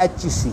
HEC।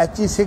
HEC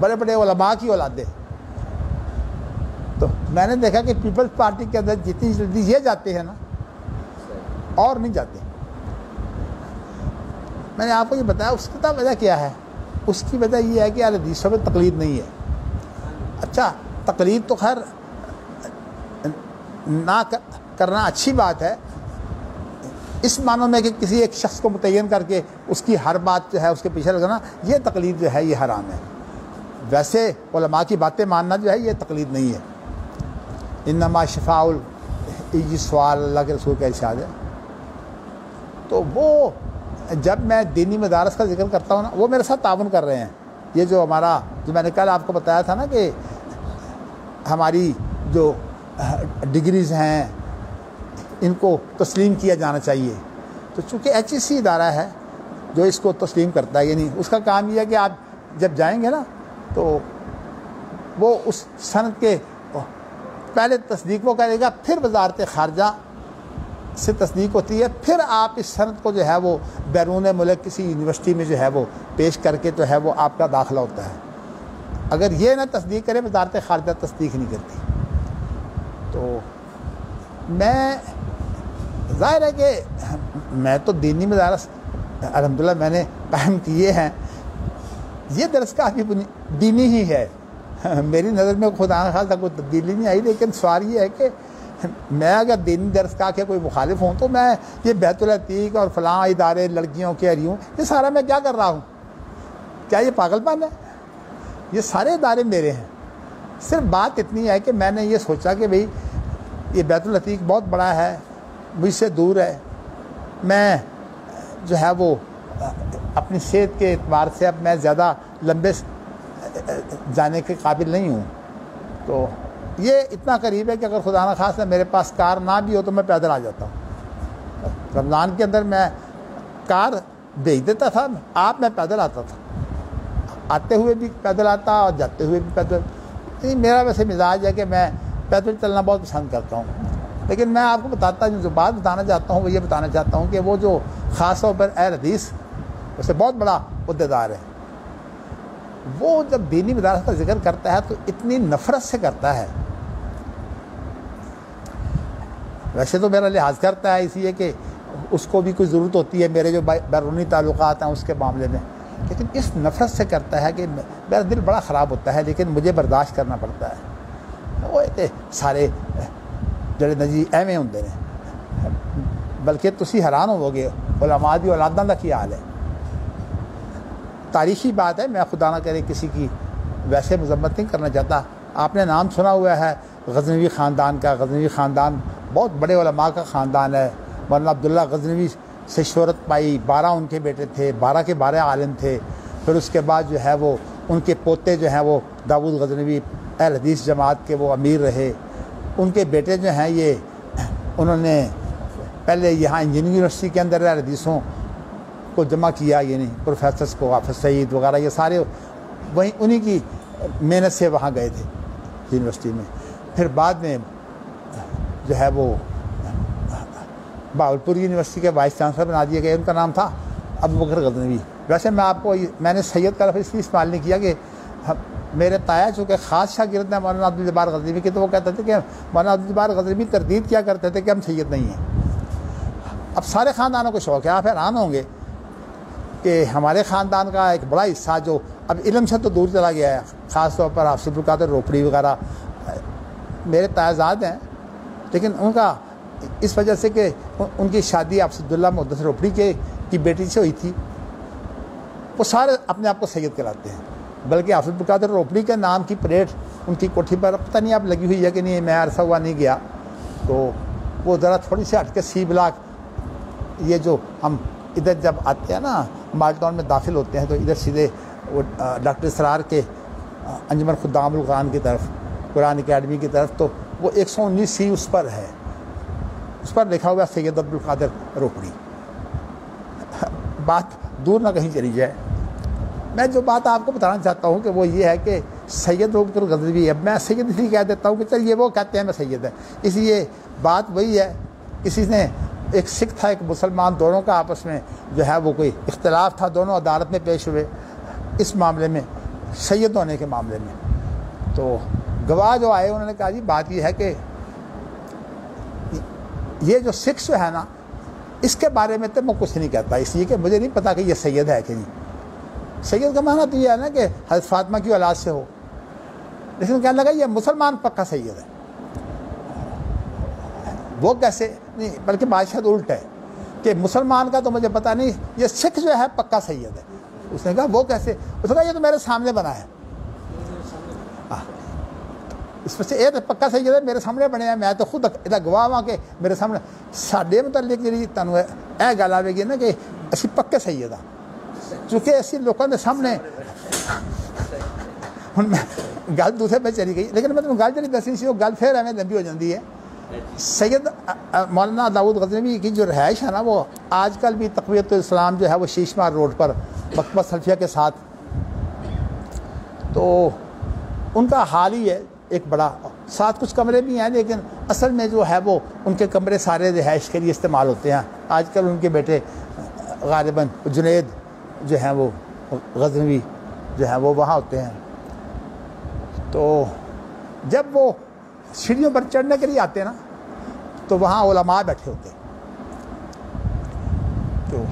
بڑے بڑے علماء کی اولادیں. تو میں نے دیکھا کہ پیپلز پارٹی کے اندر جتنی جلدی یہ جاتے ہیں نا اور نہیں جاتے. میں نے آپ کو یہ بتایا اس کی وجہ کیا ہے. اس کی وجہ یہ ہے کہ اہل حدیثوں میں تقلید نہیں ہے. اچھا تقلید تو خیر نہ کرنا اچھی بات ہے اس معنوں میں کہ کسی ایک شخص کو متعین کر کے اس کی ہر بات جو ہے اس کے پیچھے لگنا، یہ تقلید جو ہے یہ حرام ہے. ویسے علماء کی باتیں ماننا جو ہے یہ تقلید نہیں ہے. انما شفاء العی سوال اللہ کے رسول کا ارشاد ہے. تو وہ جب میں دینی مدارس کا ذکر کرتا ہوں نا وہ میرے ساتھ تعاون کر رہے ہیں. یہ جو ہمارا جو میں نے کل آپ کو بتایا تھا نا کہ ہماری جو ڈگریز ہیں ان کو تسلیم کیا جانا چاہیے. تو چونکہ ایچ ای سی ادارہ ہے جو اس کو تسلیم کرتا ہے، یعنی اس کا کام یہ ہے کہ آپ جب جائیں گے نا تو وہ اس سند کے پہلے تصدیق وہ کرے گا، پھر وزارت خارجہ سے تصدیق ہوتی ہے، پھر آپ اس سند کو جو ہے وہ بیرون ملک کسی یونیورسٹی میں جو ہے وہ پیش کر کے جو ہے وہ آپ کا داخلہ ہوتا ہے. اگر یہ نہ تصدیق کرے وزارت خارجہ تصدیق نہیں کرتی. تو میں ظاہر ہے کہ میں تو دینی مدارس الحمدللہ میں نے قائم کیے ہیں. یہ درسگاہ بھی دینی ہی ہے. میری نظر میں خدا نہ خاصا کوئی تبدیلی نہیں آئی، لیکن سوال یہ ہے کہ میں اگر دینی درسگاہ کے کوئی مخالف ہوں تو میں یہ بیت العتیق اور فلاں ادارے لڑکیوں کے اریوں یہ سارا میں کیا کر رہا ہوں؟ کیا یہ پاگل پن ہے؟ یہ سارے ادارے میرے ہیں. صرف بات اتنی ہے کہ میں نے یہ سوچا کہ بھئی یہ بیت العتیق بہت بڑا ہے، مجھ سے دور ہے، میں جو ہے وہ اپنی صحت کے اعتبار سے اب میں زیادہ لمبے جانے کے قابل نہیں ہوں. تو یہ اتنا قریب ہے کہ اگر خدا نہ خواستہ میرے پاس کار نہ بھی ہو تو میں پیدل آ جاتا ہوں. رمضان کے اندر میں کار بھیج دیتا تھا، آپ میں پیدل آتا تھا، آتے ہوئے بھی پیدل آتا اور جاتے ہوئے بھی پیدل. میرا ویسے مزاج ہے کہ میں پیدل چلنا بہت پسند کرتا ہوں. لیکن میں آپ کو بتاتا ہوں جو بات بتانا چاہتا ہوں وہ یہ بتانا چاہتا ہوں کہ وہ جو خاص طور پر اہل حدیث اسے بہت بڑا عہدیدار ہے، وہ جب دینی مدارس کا ذکر کرتا ہے تو اتنی نفرت سے کرتا ہے. ویسے تو میرا لحاظ کرتا ہے اس لیے کہ اس کو بھی کوئی ضرورت ہوتی ہے میرے جو بیرونی تعلقات ہیں اس کے معاملے میں، لیکن اس نفرت سے کرتا ہے کہ میرا دل بڑا خراب ہوتا ہے، لیکن مجھے برداشت کرنا پڑتا ہے. وہ سارے جڑے نجی ایویں ہوندے نے، بلکہ تسی حیران ہو گے علماء دی اولاداں دا کی حال ہے. تاریخی بات ہے، میں خدا نہ کرے کسی کی ویسے مذمت نہیں کرنا چاہتا. آپ نے نام سنا ہوا ہے غزنوی خاندان کا. غزنوی خاندان بہت بڑے علماء کا خاندان ہے. مولانا عبداللہ غزنوی سے شہرت پائی، 12 ان کے بیٹے تھے، 12 کے 12 عالم تھے. پھر اس کے بعد جو ہے وہ ان کے پوتے جو ہیں وہ داود غزنوی اہل حدیث جماعت کے وہ امیر رہے. ان کے بیٹے جو ہیں یہ انہوں نے پہلے یہاں انجینئرنگ یونیورسٹی کے اندر اہل حدیثوں کو جمع کیا، یعنی پروفیسرس کو، حافظ سعید وغیرہ یہ سارے وہیں انہی کی محنت سے وہاں گئے تھے یونیورسٹی میں. پھر بعد میں جو ہے وہ بہاولپور یونیورسٹی کے وائس چانسلر بنا دیے گئے. ان کا نام تھا ابوبکر غزنوی. ویسے میں نے سید کا لفظ اس لیے استعمال نہیں کیا کہ میرے تایا چونکہ خاص شاگرد ہیں مولانا عبدالجبار غزنوی کے، تو وہ کہتے تھے کہ مولانا عبدالجبار غزنوی تردید کیا کرتے تھے کہ ہم سید نہیں ہیں. اب سارے خاندانوں کو شوق ہے. آپ حیران ہوں گے کہ ہمارے خاندان کا ایک بڑا حصہ جو اب علم سے تو دور چلا گیا ہے، خاص طور پر حافظ عبدالقادر روپڑی وغیرہ میرے تایزاد ہیں، لیکن ان کا اس وجہ سے کہ ان کی شادی حافظ عبداللہ محدث روپڑی کی بیٹی سے ہوئی تھی، وہ سارے اپنے آپ کو سید کہلاتے ہیں. بلکہ حافظ عبدالقادر روپڑی کے نام کی پلیٹ ان کی کوٹھی پر پتہ نہیں اب لگی ہوئی ہے کہ نہیں، میں عرصہ ہوا نہیں گیا. تو وہ ذرا تھوڑی سی ہٹ کے سی بلاک، یہ جو ہم ادھر جب آتے ہیں نا مال ٹاؤن میں داخل ہوتے ہیں تو ادھر سیدھے وہ ڈاکٹر اسرار کے انجمن خدام القرآن کی طرف، قرآن اکیڈمی کی طرف، تو وہ 119 سی اس پر ہے، اس پر لکھا ہوا سید عبدالقادر روپڑی. بات دور نہ کہیں چلی جائے. میں جو بات آپ کو بتانا چاہتا ہوں کہ وہ یہ ہے کہ سید ابوبکر غزنوی، اب میں سید اس لیے کہہ دیتا ہوں کہ چلیے وہ کہتے ہیں میں سید ہے، اس لیے بات وہی ہے. کسی نے ایک سکھ تھا ایک مسلمان، دونوں کا آپس میں جو ہے وہ کوئی اختلاف تھا، دونوں عدالت میں پیش ہوئے اس معاملے میں. سید ہونے کے معاملے میں. تو گواہ جو آئے انہوں نے کہا جی بات یہ ہے کہ یہ جو سکھ جو ہے نا اس کے بارے میں تو میں کچھ نہیں کہتا، اس لیے کہ مجھے نہیں پتا کہ یہ سید ہے کہ نہیں. سید کا معنی تو یہ ہے نا کہ حضرت فاطمہ کی اولاد سے ہو، لیکن کہنے لگا یہ مسلمان پکا سید ہے. وہ کیسے نہیں، بلکہ بادشاہ الٹ ہے کہ مسلمان کا تو مجھے پتا نہیں، یہ سکھ جو ہے پکا سید ہے. اس نے کہا وہ کیسے؟ اس نے کہا یہ تو میرے سامنے بنا ہے. اس میں سے ایک پکا سید ہے میرے سامنے بنے ہیں، میں تو خود گواہ ہاں کہ میرے سامنے. ساڈے متعلق جی تمہیں یہ گل آئے گی نا کہ اسی پکے سید ہاں، چونکہ اسی لوگوں کے سامنے. ہوں میں گل دوسرے پہ چلی گئی، لیکن میں تمہیں گل جی دسی سی وہ گل پھر ایویں لمبی ہو جاتی ہے. سید مولانا داؤد غزنوی کی جو رہائش ہے نا وہ آج کل بھی تقویت الاسلام جو ہے وہ شیش مار روڈ پر مکتبہ سلفیہ کے ساتھ. تو ان کا حال ہی ہے ایک بڑا، ساتھ کچھ کمرے بھی ہیں، لیکن اصل میں جو ہے وہ ان کے کمرے سارے رہائش کے لیے استعمال ہوتے ہیں. آج کل ان کے بیٹے غالباً جنید جو ہیں وہ غزنوی جو ہیں وہ وہاں ہوتے ہیں. تو جب وہ سیڑھیوں پر چڑھنے کے لیے آتے ہیں نا تو وہاں علماء بیٹھے ہوتے، تو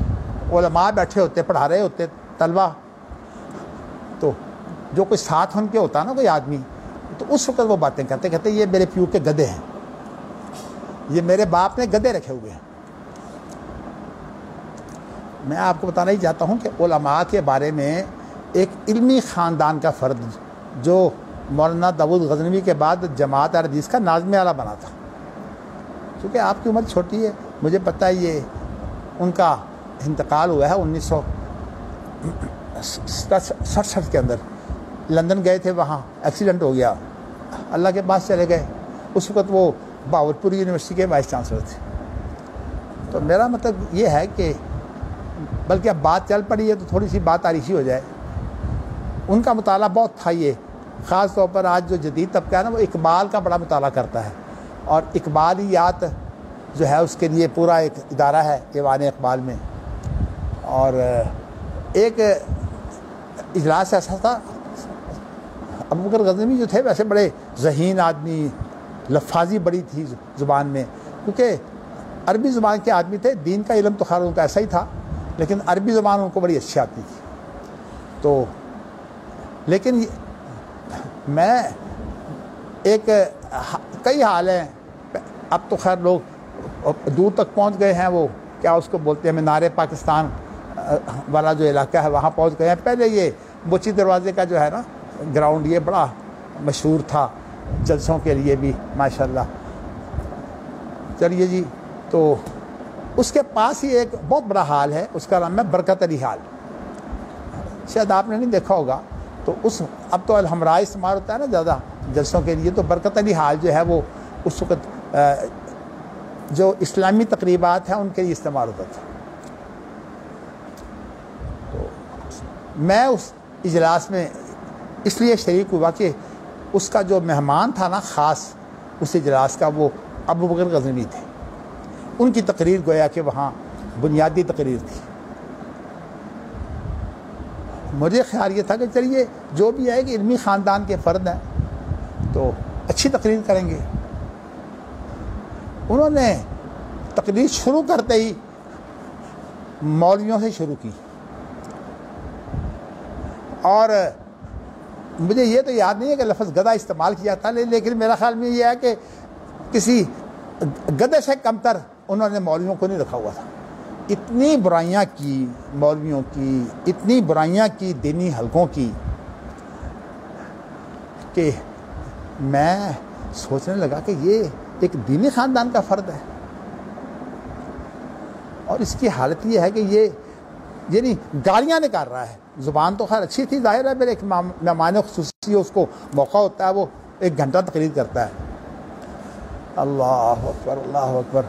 علماء بیٹھے ہوتے پڑھا رہے ہوتے طلبہ. تو جو کوئی ساتھ ان کے ہوتا نا کوئی آدمی، تو اس وقت وہ باتیں کہتے یہ میرے پیو کے گدھے ہیں، یہ میرے باپ نے گدھے رکھے ہوئے ہیں. میں آپ کو بتانا ہی چاہتا ہوں کہ علماء کے بارے میں ایک علمی خاندان کا فرد جو مولانا داؤد غزنوی کے بعد جماعت حدیث کا ناظم اعلیٰ بنا تھا. کیونکہ آپ کی عمر چھوٹی ہے، مجھے پتہ ہے یہ ان کا انتقال ہوا ہے 1967 کے اندر. لندن گئے تھے، وہاں ایکسیڈنٹ ہو گیا، اللہ کے پاس چلے گئے. اس وقت وہ باورپور یونیورسٹی کے وائس چانسلر تھے. تو میرا مطلب یہ ہے کہ بلکہ اب بات چل پڑی ہے تو تھوڑی سی بات تاریخی ہو جائے. ان کا مطالعہ بہت تھا، یہ خاص طور پر آج جو جدید طبقہ ہے نا وہ اقبال کا بڑا مطالعہ کرتا ہے، اور اقبالیات جو ہے اس کے لیے پورا ایک ادارہ ہے ایوان اقبال میں. اور ایک اجلاس ایسا تھا، ابو بکر غزنوی جو تھے ویسے بڑے ذہین آدمی، لفاظی بڑی تھی زبان میں، کیونکہ عربی زبان کے آدمی تھے. دین کا علم تو خیر ان کا ایسا ہی تھا، لیکن عربی زبان ان کو بڑی اچھی آتی تھی. تو لیکن میں ایک کئی حال ہیں، اب تو خیر لوگ دور تک پہنچ گئے ہیں، وہ کیا اس کو بولتے ہیں مینار پاکستان والا جو علاقہ ہے وہاں پہنچ گئے ہیں. پہلے یہ بچی دروازے کا جو ہے نا گراؤنڈ یہ بڑا مشہور تھا جلسوں کے لیے بھی ماشاءاللہ. چلیے جی، تو اس کے پاس ہی ایک بہت بڑا ہال ہے، اس کا نام ہے برکت علی ہال. شاید آپ نے نہیں دیکھا ہوگا. تو اس اب تو الحمراء استعمال ہوتا ہے نا زیادہ جلسوں کے لیے، تو برکت علی ہال جو ہے وہ اس وقت جو اسلامی تقریبات ہیں ان کے لیے استعمال ہوتا تھا. تو میں اس اجلاس میں اس لیے شریک ہوا کہ اس کا جو مہمان تھا نا خاص اس اجلاس کا، وہ ابو بکر غزنوی تھے. ان کی تقریر گویا کہ وہاں بنیادی تقریر تھی. مجھے خیال یہ تھا کہ چلیے جو بھی ہے کہ علمی خاندان کے فرد ہیں تو اچھی تقریر کریں گے. انہوں نے تقریر شروع کرتے ہی مولویوں سے شروع کی، اور مجھے یہ تو یاد نہیں ہے کہ لفظ گدھا استعمال کیا تھا، لیکن میرا خیال میں یہ ہے کہ کسی گدھے سے کمتر انہوں نے مولویوں کو نہیں رکھا ہوا تھا. اتنی برائیاں کی مولویوں کی، اتنی برائیاں کی دینی حلقوں کی، کہ میں سوچنے لگا کہ یہ ایک دینی خاندان کا فرد ہے. اور اس کی حالت یہ ہے کہ یہ یعنی گالیاں نکال رہا ہے. زبان تو خیر اچھی تھی، ظاہر ہے، پھر ایک مہمان خصوصی اس کو موقع ہوتا ہے، وہ 1 گھنٹہ تقریر کرتا ہے. اللہ اکبر، اللہ اکبر.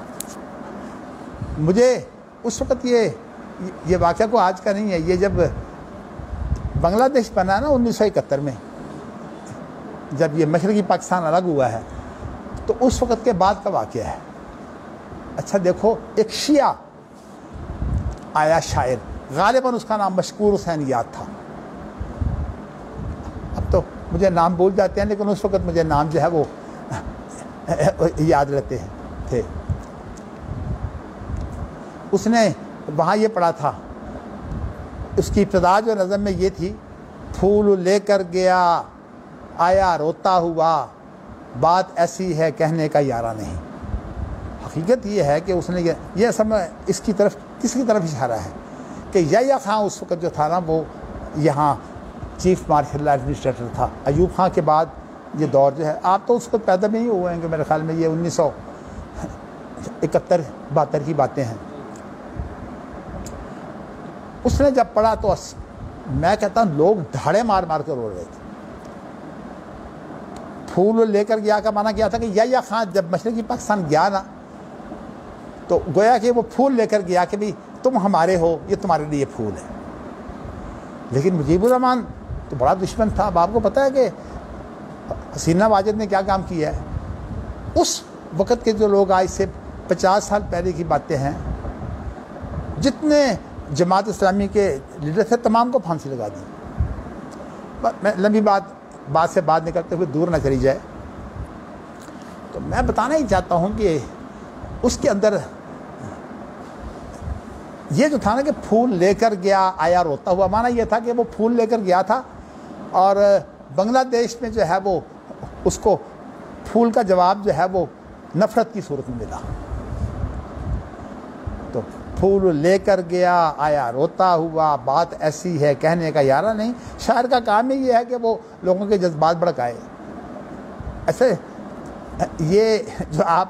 مجھے اس وقت یہ واقعہ کو آج کا نہیں ہے، یہ جب بنگلہ دیش بنا نا 1971 میں، جب یہ مشرقی پاکستان الگ ہوا ہے، تو اس وقت کے بعد کا واقعہ ہے. اچھا دیکھو، ایک شیعہ آیا شاعر، غالباً اس کا نام مشکور حسین یاد تھا. تو مجھے نام بھول جاتے ہیں، لیکن اس وقت مجھے نام جو ہے وہ یاد رہتے ہیں تھے۔ اس نے وہاں یہ پڑھا تھا، اس کی ابتدا جو نظم میں یہ تھی، پھول لے کر گیا آیا روتا ہوا، بات ایسی ہے کہنے کا یارہ نہیں۔ حقیقت یہ ہے کہ اس نے یہ سمجھ، اس کی طرف کس کی طرف اشارہ ہے کہ یحییٰ خان اس وقت جو تھا نا، وہ یہاں چیف مارشل ایڈمنسٹریٹر تھا۔ ایوب خان کے بعد یہ دور جو ہے، آپ تو اس وقت پیدا نہیں ہوئے ہیں کہ میرے خیال میں یہ 1971-72 کی باتیں ہیں۔ اس نے جب پڑھا تو میں کہتا ہوں لوگ دھاڑے مار مار کر رو رہے تھے۔ پھول لے کر گیا کا معنی کیا تھا کہ یحییٰ خان جب مشرقی پاکستان گیا نا، تو گویا کہ وہ پھول لے کر گیا کہ بھئی تم ہمارے ہو، یہ تمہارے لیے پھول ہے۔ لیکن مجیب الرحمان تو بڑا دشمن تھا۔ اب آپ کو پتہ ہے کہ حسینہ واجد نے کیا کام کیا ہے؟ اس وقت کے جو لوگ آج سے 50 سال پہلے کی باتیں ہیں، جتنے جماعت اسلامی کے لیڈر تھے تمام کو پھانسی لگا دی۔ میں لمبی بات سے بات نکلتے ہوئے دور نہ چلی جائے، تو میں بتانا ہی چاہتا ہوں کہ اس کے اندر یہ جو تھا نا کہ پھول لے کر گیا آیا روتا ہوا، معنی یہ تھا کہ وہ پھول لے کر گیا تھا اور بنگلہ دیش میں جو ہے وہ اس کو پھول کا جواب جو ہے وہ نفرت کی صورت میں ملا۔ تو پھول لے کر گیا آیا روتا ہوا، بات ایسی ہے کہنے کا یارہ نہیں۔ شاعر کا کام ہی یہ ہے کہ وہ لوگوں کے جذبات بھڑکائے۔ ایسے یہ جو آپ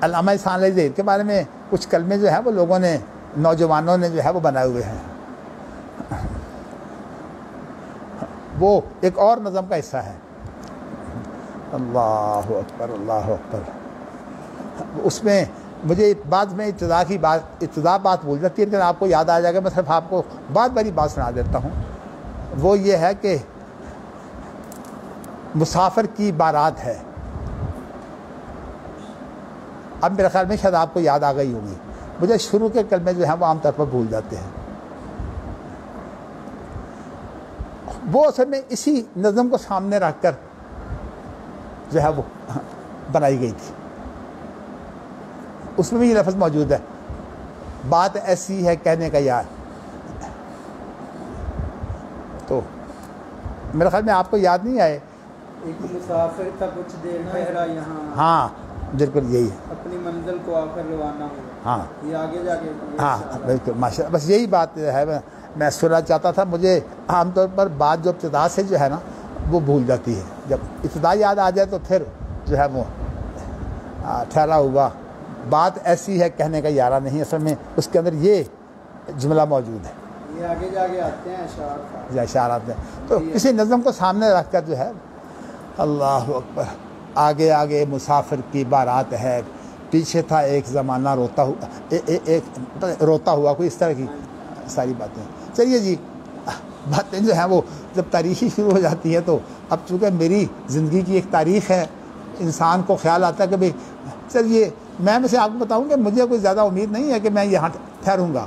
علامہ احسان علی زہیر کے بارے میں کچھ کلمے جو ہیں وہ لوگوں نے، نوجوانوں نے جو ہے وہ بنائے ہوئے ہیں، وہ ایک اور نظم کا حصہ ہے۔ اللہ اکبر اللہ اکبر۔ اس میں مجھے بعد میں ابتدا بات بھول جاتی ہے، لیکن آپ کو یاد آ جائے گا۔ میں صرف آپ کو بات باری بات سنا دیتا ہوں۔ وہ یہ ہے کہ مسافر کی بارات ہے۔ اب میرے خیال میں شاید آپ کو یاد آ گئی ہوگی، مجھے شروع کے کلمے جو ہیں وہ عام طور پر بھول جاتے ہیں۔ وہ اصل میں اسی نظم کو سامنے رکھ کر جو ہے وہ بنائی گئی تھی۔ اس میں بھی یہ لفظ موجود ہے، بات ایسی ہے کہنے کا یار۔ تو میرے خیال میں آپ کو یاد نہیں آئے؟ ایک مسافر تھا کچھ دیر ٹھہرا یہاں، ہاں بالکل یہی ہے، اپنی منزل کو آ کر روانہ ہوا۔ ہاں یہ آگے جا کے ہاں بالکل ماشاء اللہ، بس یہی بات ہے میں سننا چاہتا تھا۔ مجھے عام طور پر بات جو ابتدا سے جو ہے نا وہ بھول جاتی ہے، جب ابتدا یاد آ جائے تو پھر جو ہے وہ ٹھہرا ہوا، بات ایسی ہے کہنے کا یارہ نہیں۔ اصل میں اس کے اندر یہ جملہ موجود ہے، یہ آگے جا کے آتے ہیں اشعار، یا اشارات ہیں۔ تو کسی نظم کو سامنے رکھ کر جو ہے، اللہ اکبر، آگے آگے مسافر کی بارات ہے، پیچھے تھا ایک زمانہ روتا ہوا، ایک روتا ہوا، کوئی اس طرح کی ساری باتیں۔ چلیے جی، باتیں جو ہیں وہ جب تاریخی شروع ہو جاتی ہیں تو اب چونکہ میری زندگی کی ایک تاریخ ہے، انسان کو خیال آتا ہے کہ بھئی چلیے میں سے آپ کو بتاؤں کہ مجھے کوئی زیادہ امید نہیں ہے کہ میں یہاں ٹھہروں گا۔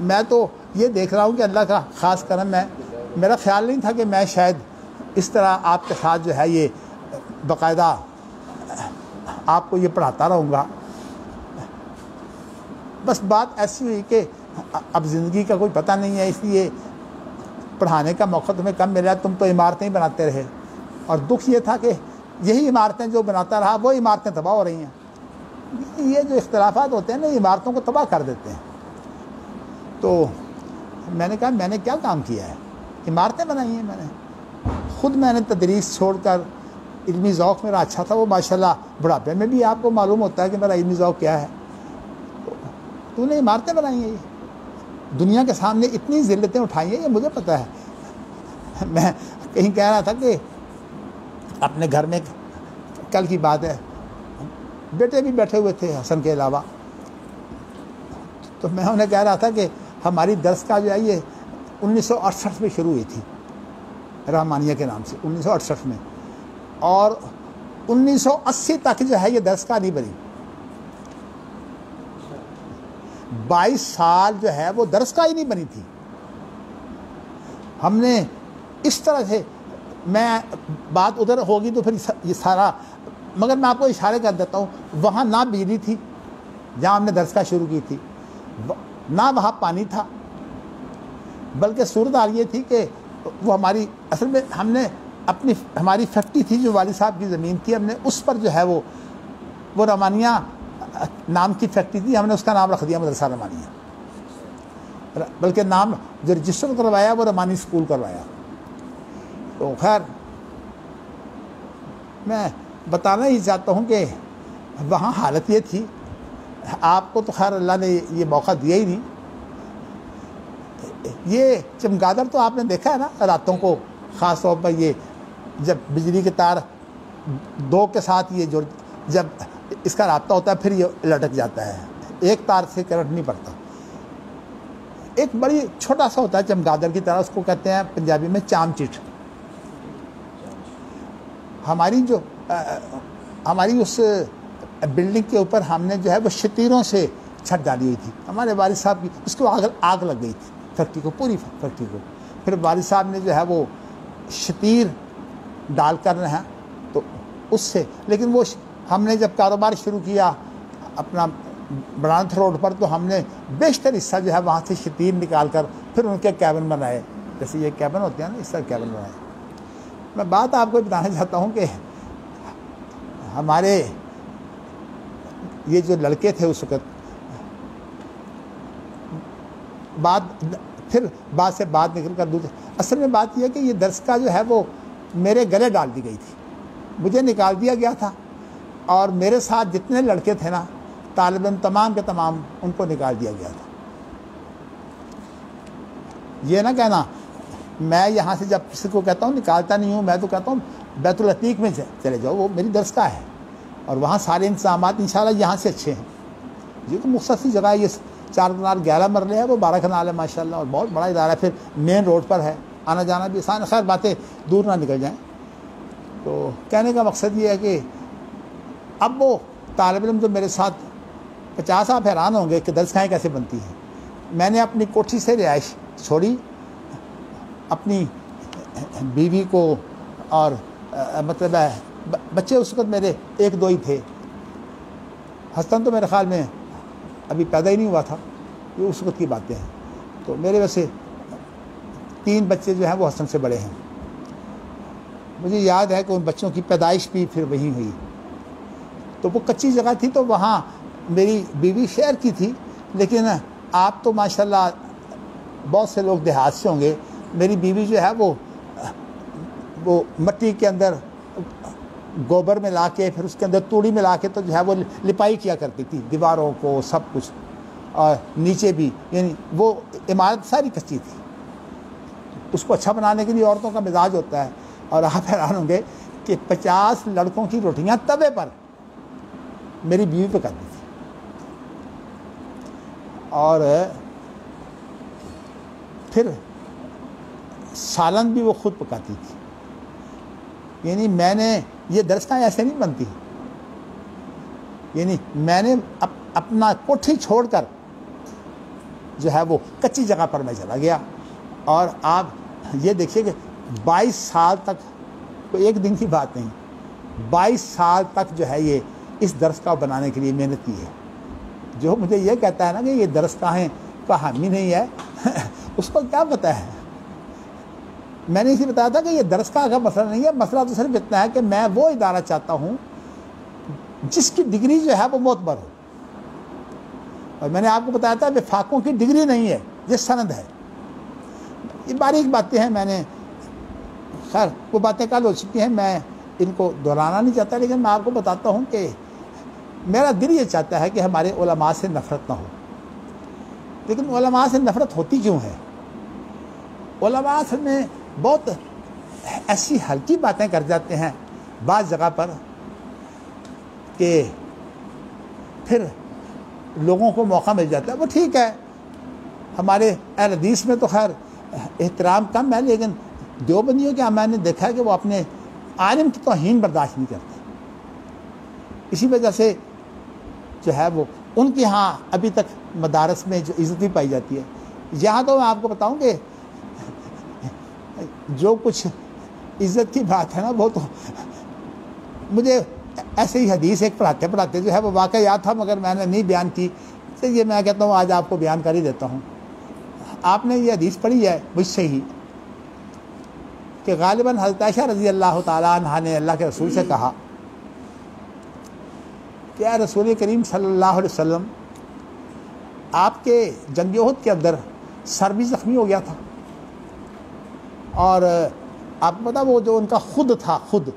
میں تو یہ دیکھ رہا ہوں کہ اللہ کا خاص کرم ہے، میرا خیال نہیں تھا کہ میں شاید اس طرح آپ کے ساتھ جو ہے یہ باقاعدہ آپ کو یہ پڑھاتا رہوں گا۔ بس بات ایسی ہوئی کہ اب زندگی کا کوئی پتہ نہیں ہے، اس لیے پڑھانے کا موقع تمہیں کم ملا، تم تو عمارتیں ہی بناتے رہے، اور دکھ یہ تھا کہ یہی عمارتیں جو بناتا رہا وہ عمارتیں تباہ ہو رہی ہیں۔ یہ جو اختلافات ہوتے ہیں نا عمارتوں کو تباہ کر دیتے ہیں۔ تو میں نے کہا میں نے کیا کام کیا ہے، عمارتیں بنائی ہیں میں نے خود۔ میں نے تدریس چھوڑ کر، علمی ذوق میرا اچھا تھا، وہ ماشاءاللہ بڑھاپے میں بھی آپ کو معلوم ہوتا ہے کہ میرا علمی ذوق کیا ہے۔ تو نے عمارتیں بنائی ہیں، دنیا کے سامنے اتنی ذلتیں اٹھائی ہیں، یہ مجھے پتہ ہے۔ میں کہیں کہہ رہا تھا کہ اپنے گھر میں، کل کی بات ہے، بیٹے بھی بیٹھے ہوئے تھے حسن کے علاوہ، تو میں انہیں کہہ رہا تھا کہ ہماری درسگاہ جو ہے یہ 1968 میں شروع ہوئی تھی، رحمانیہ کے نام سے، 1968 میں، اور 1980 تک جو ہے یہ درسگاہ نہیں بنی۔ 22 سال جو ہے وہ درسگاہ ہی نہیں بنی تھی۔ ہم نے اس طرح سے میں بات ادھر ہوگی تو پھر یہ سارا، مگر میں آپ کو اشارے کر دیتا ہوں، وہاں نہ بجلی تھی جہاں ہم نے درس کا شروع کی تھی، نہ وہاں پانی تھا، بلکہ صورتحال یہ تھی کہ وہ ہماری اصل میں ہم نے ہماری فیکٹری تھی جو والد صاحب کی زمین تھی، ہم نے اس پر جو ہے وہ رحمانیہ نام کی فیکٹری تھی، ہم نے اس کا نام رکھ دیا مدرسہ رحمانیہ، بلکہ نام جو رجسٹر کروایا وہ رحمانی اسکول کروایا۔ تو خیر میں بتانا ہی چاہتا ہوں کہ وہاں حالت یہ تھی، آپ کو تو خیر اللہ نے یہ موقع دیا ہی نہیں۔ یہ چمگادڑ تو آپ نے دیکھا ہے نا راتوں کو، خاص طور پر یہ جب بجلی کے تار دو کے ساتھ یہ جو جب اس کا رابطہ ہوتا ہے پھر یہ لٹک جاتا ہے، ایک تار سے کرنٹ نہیں پڑتا، ایک بڑی چھوٹا سا ہوتا ہے چمگادڑ کی طرح، اس کو کہتے ہیں پنجابی میں چام چٹ۔ ہماری اس بلڈنگ کے اوپر ہم نے جو ہے وہ شتیروں سے چھت ڈالی ہوئی تھی، ہمارے والد صاحب کی، اس کو آگ لگ گئی تھی فیکٹری کو، پوری فیکٹری کو۔ پھر والد صاحب نے جو ہے وہ شتیر ڈال کر ہیں تو اس سے، لیکن وہ ہم نے جب کاروبار شروع کیا اپنا برانتھ روڈ پر تو ہم نے بیشتر حصہ جو ہے وہاں سے شتیر نکال کر پھر ان کے کیبن بنائے، جیسے یہ کیبن ہوتے ہیں نا اس طرح کیبن بنائے۔ میں بات آپ کو بتانا چاہتا ہوں کہ ہمارے یہ جو لڑکے تھے اس وقت، بات سے بات نکل کر دوسرے، اصل میں بات یہ ہے کہ یہ درس کا جو ہے وہ میرے گلے ڈال دی گئی تھی، مجھے نکال دیا گیا تھا، اور میرے ساتھ جتنے لڑکے تھے نا طالب علم تمام کے تمام ان کو نکال دیا گیا تھا۔ یہ نہ کہنا میں یہاں سے جب کسی کو کہتا ہوں نکالتا نہیں ہوں، میں تو کہتا ہوں بیت العتیق میں چلے جاؤ، وہ میری درس کا ہے، اور وہاں سارے انتظامات انشاءاللہ یہاں سے اچھے ہیں۔ یہ تو مختصر جگہ ہے، یہ 4 کنال 11 مرلے ہے، وہ 12 کنال ہے ماشاءاللہ، اور بہت بڑا ادارہ ہے، پھر مین روڈ پر ہے، آنا جانا بھی آسان ہے۔ خیر باتیں دور نہ نکل جائیں، تو کہنے کا مقصد یہ ہے کہ اب وہ طالب علم جو میرے ساتھ 50 آپ حیران ہوں گے کہ درس گاہیں کیسے بنتی ہیں۔ میں نے اپنی کوٹھی سے رہائش چھوڑی، اپنی بیوی کو اور مطلب بچے اس وقت میرے 1-2 ہی تھے، حسن تو میرے خیال میں ابھی پیدا ہی نہیں ہوا تھا، یہ اس وقت کی باتیں ہیں۔ تو میرے ویسے 3 بچے جو ہیں وہ حسن سے بڑے ہیں۔ مجھے یاد ہے کہ ان بچوں کی پیدائش بھی پھر وہیں ہوئی، تو وہ کچی جگہ تھی، تو وہاں میری بیوی شہر کی تھی، لیکن آپ تو ماشاءاللہ بہت سے لوگ دیہات سے ہوں گے، میری بیوی جو ہے وہ مٹی کے اندر گوبر میں لا کے پھر اس کے اندر توڑی میں لا کے تو جو ہے وہ لپائی کیا کرتی تھی دیواروں کو، سب کچھ، اور نیچے بھی، یعنی وہ عمارت ساری کچی تھی۔ اس کو اچھا بنانے کے لیے عورتوں کا مزاج ہوتا ہے، اور آپ حیران ہوں گے کہ 50 لڑکوں کی روٹیاں توے پر میری بیوی پکاتی تھی، اور پھر سالن بھی وہ خود پکاتی تھی۔ یعنی میں نے یہ درسگاہیں ایسے نہیں بنتی، یعنی میں نے اپنا کوٹھی چھوڑ کر جو ہے وہ کچی جگہ پر میں چلا گیا، اور آپ یہ دیکھیے کہ 22 سال تک، کوئی ایک دن کی بات نہیں، 22 سال تک جو ہے یہ اس درسگاہ بنانے کے لیے محنت کی ہے۔ جو مجھے یہ کہتا ہے نا کہ یہ درسگاہیں کا حامی نہیں ہے اس کو کیا پتہ ہے۔ میں نے اسی بتایا تھا کہ یہ درسگاہ کا مسئلہ نہیں ہے، مسئلہ تو صرف اتنا ہے کہ میں وہ ادارہ چاہتا ہوں جس کی ڈگری جو ہے وہ معتبر ہو، اور میں نے آپ کو بتایا تھا وفاقوں کی ڈگری نہیں ہے، یہ سند ہے۔ یہ باریک باتیں ہیں، میں نے خیر وہ باتیں کل ہو چکی ہیں، میں ان کو دہرانا نہیں چاہتا، لیکن میں آپ کو بتاتا ہوں کہ میرا دل یہ چاہتا ہے کہ ہمارے علماء سے نفرت نہ ہو، لیکن علماء سے نفرت ہوتی کیوں ہے؟ علماء میں بہت ایسی ہلکی باتیں کر جاتے ہیں بعض جگہ پر کہ پھر لوگوں کو موقع مل جاتا ہے۔ وہ ٹھیک ہے، ہمارے اہل حدیث میں تو خیر احترام کم ہے، لیکن دیوبندیوں کے میں نے دیکھا ہے کہ وہ اپنے عالم کی توہین برداشت نہیں کرتے، اسی وجہ سے جو ہے وہ ان کے ہاں ابھی تک مدارس میں جو عزت بھی پائی جاتی ہے۔ یہاں تو میں آپ کو بتاؤں کہ جو کچھ عزت کی بات ہے نا، وہ تو مجھے ایسے ہی حدیث ایک پڑھاتے پڑھاتے جو ہے وہ واقعہ یاد تھا، مگر میں نے نہیں بیان کی، تو یہ میں کہتا ہوں آج آپ کو بیان کر ہی دیتا ہوں۔ آپ نے یہ حدیث پڑھی ہے مجھ سے ہی کہ غالباً حضرت عائشہ رضی اللہ تعالیٰ عنہا نے اللہ کے رسول سے کہا کہ اے رسول کریم صلی اللہ علیہ وسلم، آپ کے جنگ احد کے اندر سر بھی زخمی ہو گیا تھا، اور آپ کو پتا وہ جو ان کا خود تھا، خود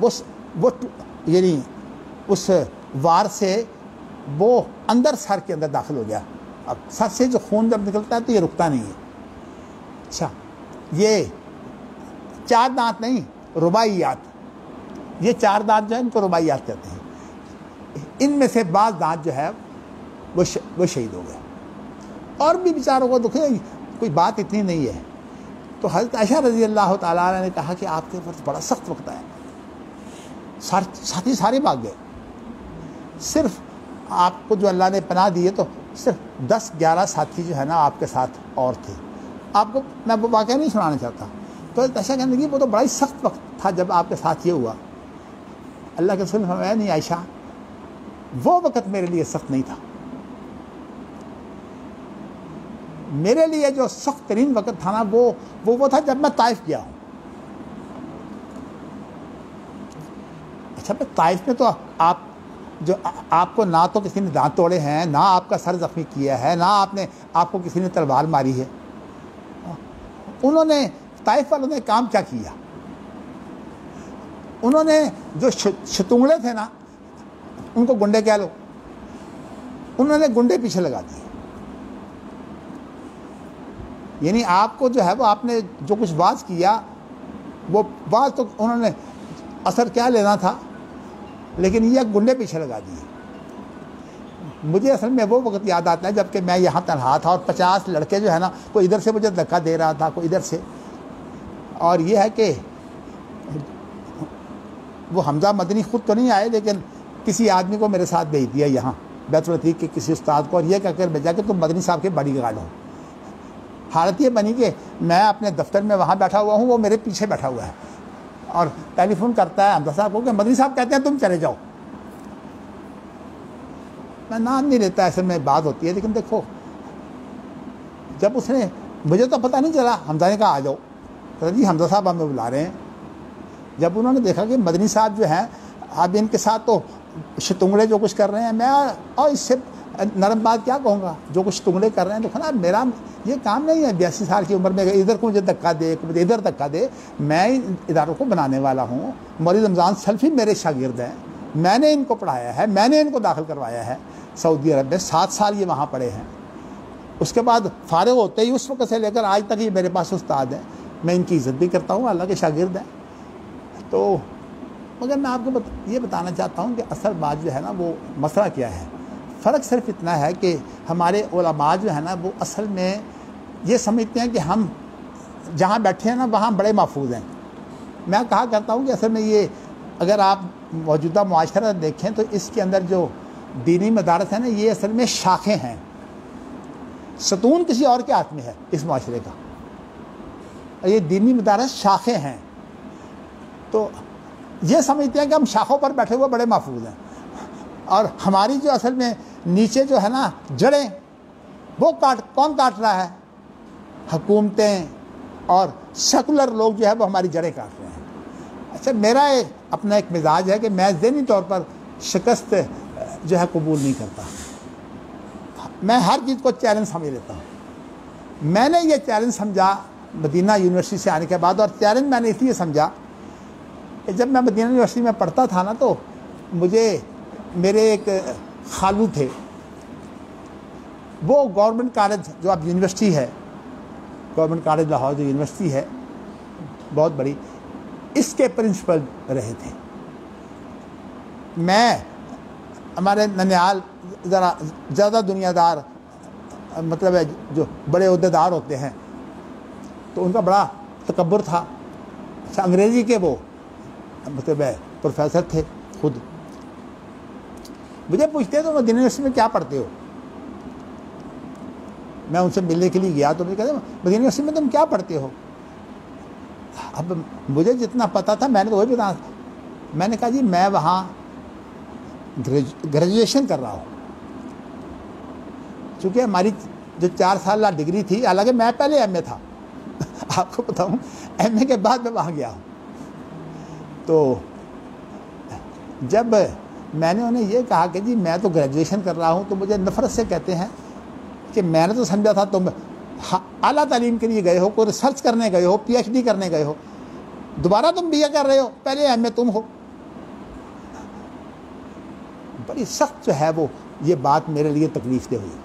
وہ یعنی اس وار سے وہ اندر سر کے اندر داخل ہو گیا۔ اب سر سے جو خون جب نکلتا ہے تو یہ رکتا نہیں ہے۔ اچھا، یہ 4 دانت نہیں، رباعیات، یہ 4 دانت جو ہے ان کو رباعیات کہتے ہیں، ان میں سے بعض دانت جو ہے وہ شہید ہو گئے، اور بھی بیچاروں کو دکھے، کوئی بات اتنی نہیں ہے۔ تو حضرت عائشہ رضی اللہ تعالیٰ عنہ نے کہا کہ آپ کے اوپر بڑا سخت وقت آیا، ساتھی سارے بھاگ گئے، صرف آپ کو جو اللہ نے پناہ دی ہے تو صرف 10-11 ساتھی جو ہے نا آپ کے ساتھ اور تھے۔ آپ کو میں وہ واقعہ نہیں سنانا چاہتا، تو عائشہ کہنے لگی وہ تو بڑا ہی سخت وقت تھا جب آپ کے ساتھ یہ ہوا۔ اللہ کے رسول نے فرمایا نہیں عائشہ، وہ وقت میرے لیے سخت نہیں تھا، میرے لیے جو سخت ترین وقت تھا نا وہ تھا جب میں طائف گیا ہوں۔ اچھا، طائف میں تو آپ کو نہ تو کسی نے دانت توڑے ہیں، نہ آپ کا سر زخمی کیا ہے، نہ آپ کو کسی نے تلوار ماری ہے۔ انہوں نے طائف والوں نے کام کیا کیا؟ انہوں نے جو شتونگڑے تھے نا، ان کو گنڈے کہہ لو، انہوں نے گنڈے پیچھے لگا دیے۔ یعنی آپ کو جو ہے وہ آپ نے جو کچھ واز کیا، وہ واز تو انہوں نے اثر کیا لینا تھا، لیکن یہ گنڈے پیچھے لگا دیے۔ مجھے اصل میں وہ وقت یاد آتا ہے جب کہ میں یہاں تنہا تھا اور 50 لڑکے جو ہے نا، کوئی ادھر سے مجھے دھکا دے رہا تھا، کوئی ادھر سے، اور یہ ہے کہ وہ حمزہ مدنی خود تو نہیں آئے، لیکن کسی آدمی کو میرے ساتھ بھیج دیا یہاں بیت العتیق کے کسی استاد کو، اور یہ کہہ کر بھیجا کہ تم مدنی صاحب کے باڈی گارڈ ہو۔ حالت یہ بنی کہ میں اپنے دفتر میں وہاں بیٹھا ہوا ہوں، وہ میرے پیچھے بیٹھا ہوا ہے اور ٹیلی فون کرتا ہے حمزہ صاحب کو کہ مدنی صاحب کہتے ہیں تم چلے جاؤ۔ میں نام نہیں لیتا، ایسے میں بات ہوتی ہے، لیکن دیکھو جب اس نے، مجھے تو پتہ نہیں چلا، حمزہ نے کہا آ جاؤ، کہا جی حمزہ صاحب ہمیں بلا رہے ہیں۔ جب انہوں نے دیکھا کہ مدنی صاحب جو ہیں اب ان کے ساتھ تو شتونگڑے جو کچھ کر رہے ہیں، میں اور اس سے نرم بات کیا کہوں گا، جو کچھ شتونگڑے کر رہے ہیں، دیکھو نا میرا یہ کام نہیں ہے 82 سال کی عمر میں ادھر کو مجھے دھکا دے، ادھر دھکا دے، میں اداروں کو بنانے والا ہوں، مولوی رمضان سلفی میرے شاگرد ہیں، میں نے ان کو پڑھایا ہے، میں نے ان کو داخل کروایا ہے سعودی عرب میں، 7 سال یہ وہاں پڑھے ہیں، اس کے بعد فارغ ہوتے ہی اس وقت سے لے کر آج تک یہ میرے پاس استاد ہیں، میں ان کی عزت بھی کرتا ہوں، اللہ کے شاگرد ہیں۔ تو مگر میں آپ کو یہ بتانا چاہتا ہوں کہ اصل بات جو ہے نا وہ مسئلہ کیا ہے، فرق صرف اتنا ہے کہ ہمارے علماء جو ہے نا وہ اصل میں یہ سمجھتے ہیں کہ ہم جہاں بیٹھے ہیں نا وہاں بڑے محفوظ ہیں۔ میں کہا کرتا ہوں کہ اصل میں یہ اگر آپ موجودہ معاشرہ دیکھیں تو اس کے اندر جو دینی مدارس ہیں نا یہ اصل میں شاخیں ہیں، ستون کسی اور کے ہاتھ میں ہے اس معاشرے کا، اور یہ دینی مدارس شاخیں ہیں، تو یہ سمجھتے ہیں کہ ہم شاخوں پر بیٹھے ہوئے بڑے محفوظ ہیں، اور ہماری جو اصل میں نیچے جو ہے نا جڑیں وہ کون کاٹ رہا ہے؟ حکومتیں اور سیکولر لوگ جو ہے وہ ہماری جڑیں کاٹ رہے ہیں۔ اچھا، میرا اپنا ایک مزاج ہے کہ میں ذہنی طور پر شکست جو ہے قبول نہیں کرتا، میں ہر چیز کو چیلنج سمجھ لیتا ہوں۔ میں نے یہ چیلنج سمجھا مدینہ یونیورسٹی سے آنے کے بعد، اور چیلنج میں نے اس لیے سمجھا کہ جب میں مدینہ یونیورسٹی میں پڑھتا تھا نا تو مجھے میرے ایک خالو تھے، وہ گورنمنٹ کالج جو اب یونیورسٹی ہے، گورنمنٹ کالج لاہور جو یونیورسٹی ہے بہت بڑی، اس کے پرنسپل رہے تھے۔ میں ہمارے ننیال ذرا زیادہ دنیا دار مطلب ہے جو بڑے عہدیدار ہوتے ہیں تو ان کا بڑا تکبر تھا۔ اچھا، انگریزی کے وہ مطلب ہے پروفیسر تھے خود، مجھے پوچھتے تو مدینہ یونیورسٹی میں کیا پڑھتے ہو؟ میں ان سے ملنے کے لیے گیا تو میں کہتے مدینہ یونیورسٹی میں تم کیا پڑھتے ہو؟ اب مجھے جتنا پتا تھا میں نے تو وہی بتایا. میں نے کہا جی میں وہاں گریجویشن کر رہا ہوں. چونکہ ہماری جو 4 سالہ ڈگری تھی، حالانکہ میں پہلے ایم اے تھا آپ کو بتاؤں، ایم اے کے بعد میں وہاں گیا ہوں. تو جب میں نے انہیں یہ کہا کہ جی میں تو گریجویشن کر رہا ہوں، تو مجھے نفرت سے کہتے ہیں کہ میں نے تو سمجھا تھا تم اعلیٰ تعلیم کے لیے گئے ہو، کوئی ریسرچ کرنے گئے ہو، پی ایچ ڈی کرنے گئے ہو، دوبارہ تم بی اے کر رہے ہو، پہلے ایم اے تم ہو. بڑی سخت جو ہے وہ یہ بات میرے لیے تکلیف دہ ہوئی.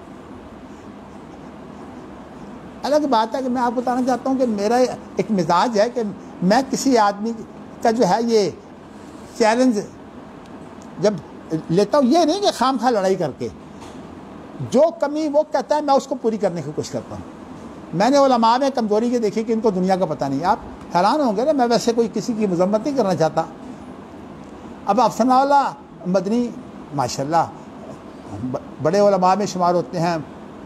الگ بات ہے کہ میں آپ کو بتانا چاہتا ہوں کہ میرا ایک مزاج ہے کہ میں کسی آدمی کا جو ہے یہ چیلنج جب لیتا ہوں، یہ نہیں کہ خام خواہ لڑائی کر کے، جو کمی وہ کہتا ہے میں اس کو پوری کرنے کی کوشش کرتا ہوں. میں نے علماء میں کمزوری یہ دیکھی کہ ان کو دنیا کا پتہ نہیں. آپ حیران ہوں گے نا، میں ویسے کوئی کسی کی مذمت نہیں کرنا چاہتا. اب افسانہ اللہ مدنی ماشاءاللہ بڑے علماء میں شمار ہوتے ہیں،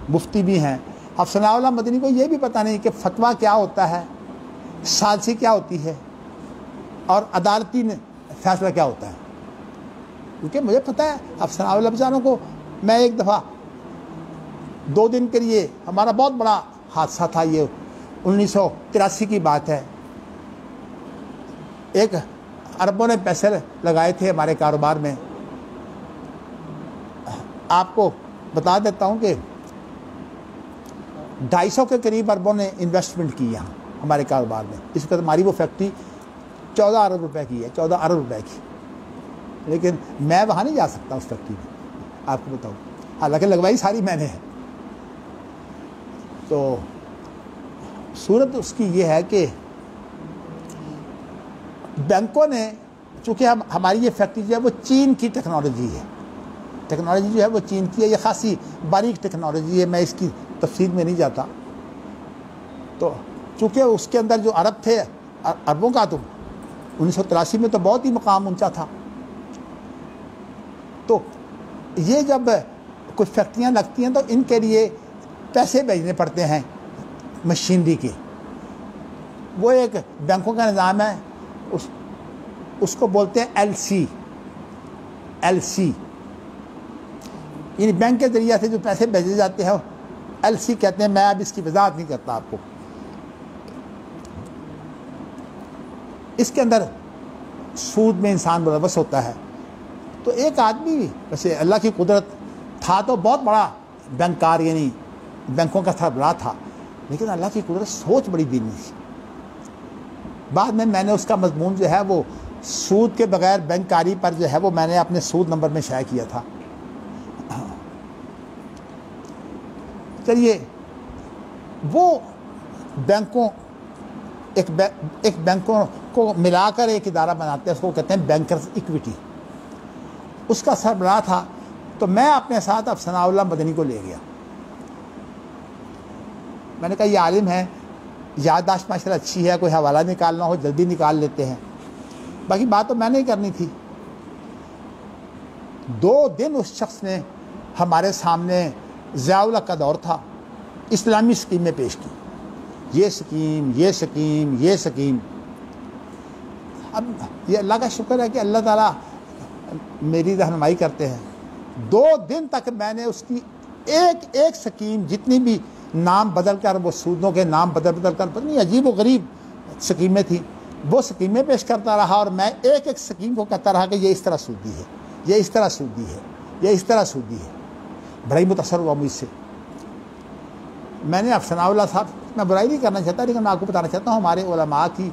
مفتی بھی ہیں. افسانہ اللہ مدنی کو یہ بھی پتہ نہیں کہ فتویٰ کیا ہوتا ہے، ثالثی کیا ہوتی ہے، اور عدالتی فیصلہ کیا ہوتا ہے. کیونکہ مجھے پتہ ہے افسانہ اللہ بیچاروں کو. میں ایک دفعہ 2 دن کے لیے، ہمارا بہت بڑا حادثہ تھا، یہ 1983 کی بات ہے. ایک اربوں نے پیسے لگائے تھے ہمارے کاروبار میں. آپ کو بتا دیتا ہوں کہ 250 کے قریب اربوں نے انویسٹمنٹ کی یہاں ہمارے کاروبار میں. اس وقت ہماری وہ فیکٹری 14 ارب روپے کی ہے، 14 ارب روپے کی. لیکن میں وہاں نہیں جا سکتا اس فیکٹری میں، آپ کو بتاؤں، حالانکہ لگوائی ساری میں نے ہے. تو صورت اس کی یہ ہے کہ بینکوں نے، چونکہ ہماری یہ فیکٹری جو ہے وہ چین کی ٹیکنالوجی ہے، ٹیکنالوجی جو ہے وہ چین کی ہے، یہ خاصی باریک ٹیکنالوجی ہے، میں اس کی تفصیل میں نہیں جاتا. تو چونکہ اس کے اندر جو عرب تھے، عربوں کا تو 1983 میں تو بہت ہی مقام اونچا تھا. تو یہ جب کچھ فیکٹریاں لگتی ہیں تو ان کے لیے پیسے بھیجنے پڑتے ہیں مشینری کے. وہ ایک بینکوں کا نظام ہے، اس کو بولتے ہیں ایل سی، یعنی بینک کے ذریعے سے جو پیسے بھیجے جاتے ہیں ایل سی کہتے ہیں. میں اب اس کی وضاحت نہیں کرتا آپ کو. اس کے اندر سود میں انسان ملوث ہوتا ہے. تو ایک آدمی ویسے اللہ کی قدرت تھا تو بہت بڑا بینکار، یعنی بینکوں کا سربراہ تھا، لیکن اللہ کی قدرت سوچ بڑی دینی تھی. بعد میں نے اس کا مضمون جو ہے وہ سود کے بغیر بینکاری پر جو ہے وہ میں نے اپنے سود نمبر میں شائع کیا تھا. چلیے، وہ بینکوں ایک بینکوں کو ملا کر ایک ادارہ بناتے ہیں، اس کو کہتے ہیں بینکرز ایکویٹی. اس کا سربراہ تھا. تو میں اپنے ساتھ افسانہ اللہ مدنی کو لے گیا. میں نے کہا یہ عالم ہے، یادداشت ماشاءاللہ اچھی ہے، کوئی حوالہ نکالنا ہو جلدی نکال لیتے ہیں. باقی بات تو میں نے ہی کرنی تھی. 2 دن اس شخص نے ہمارے سامنے ضیاء الحق کا دور تھا، اسلامی اسکیمیں پیش کی، یہ سکیم، یہ سکیم، یہ سکیم. اب یہ اللہ کا شکر ہے کہ اللہ تعالیٰ میری رہنمائی کرتے ہیں. 2 دن تک میں نے اس کی ایک سکیم، جتنی بھی نام بدل کر، وہ سودوں کے نام بدل کر، پتہ نہیں عجیب و غریب سکیمیں تھیں، وہ سکیمیں پیش کرتا رہا. اور میں ایک سکیم کو کہتا رہا کہ یہ اس طرح سودی ہے، یہ اس طرح سودی ہے، یہ اس طرح سودی ہے. بڑا ہی متاثر ہوا مجھ سے. میں نے افسانہ اللہ صاحب، میں برائی نہیں کرنا چاہتا لیکن میں آپ کو بتانا چاہتا ہوں ہمارے علماء کی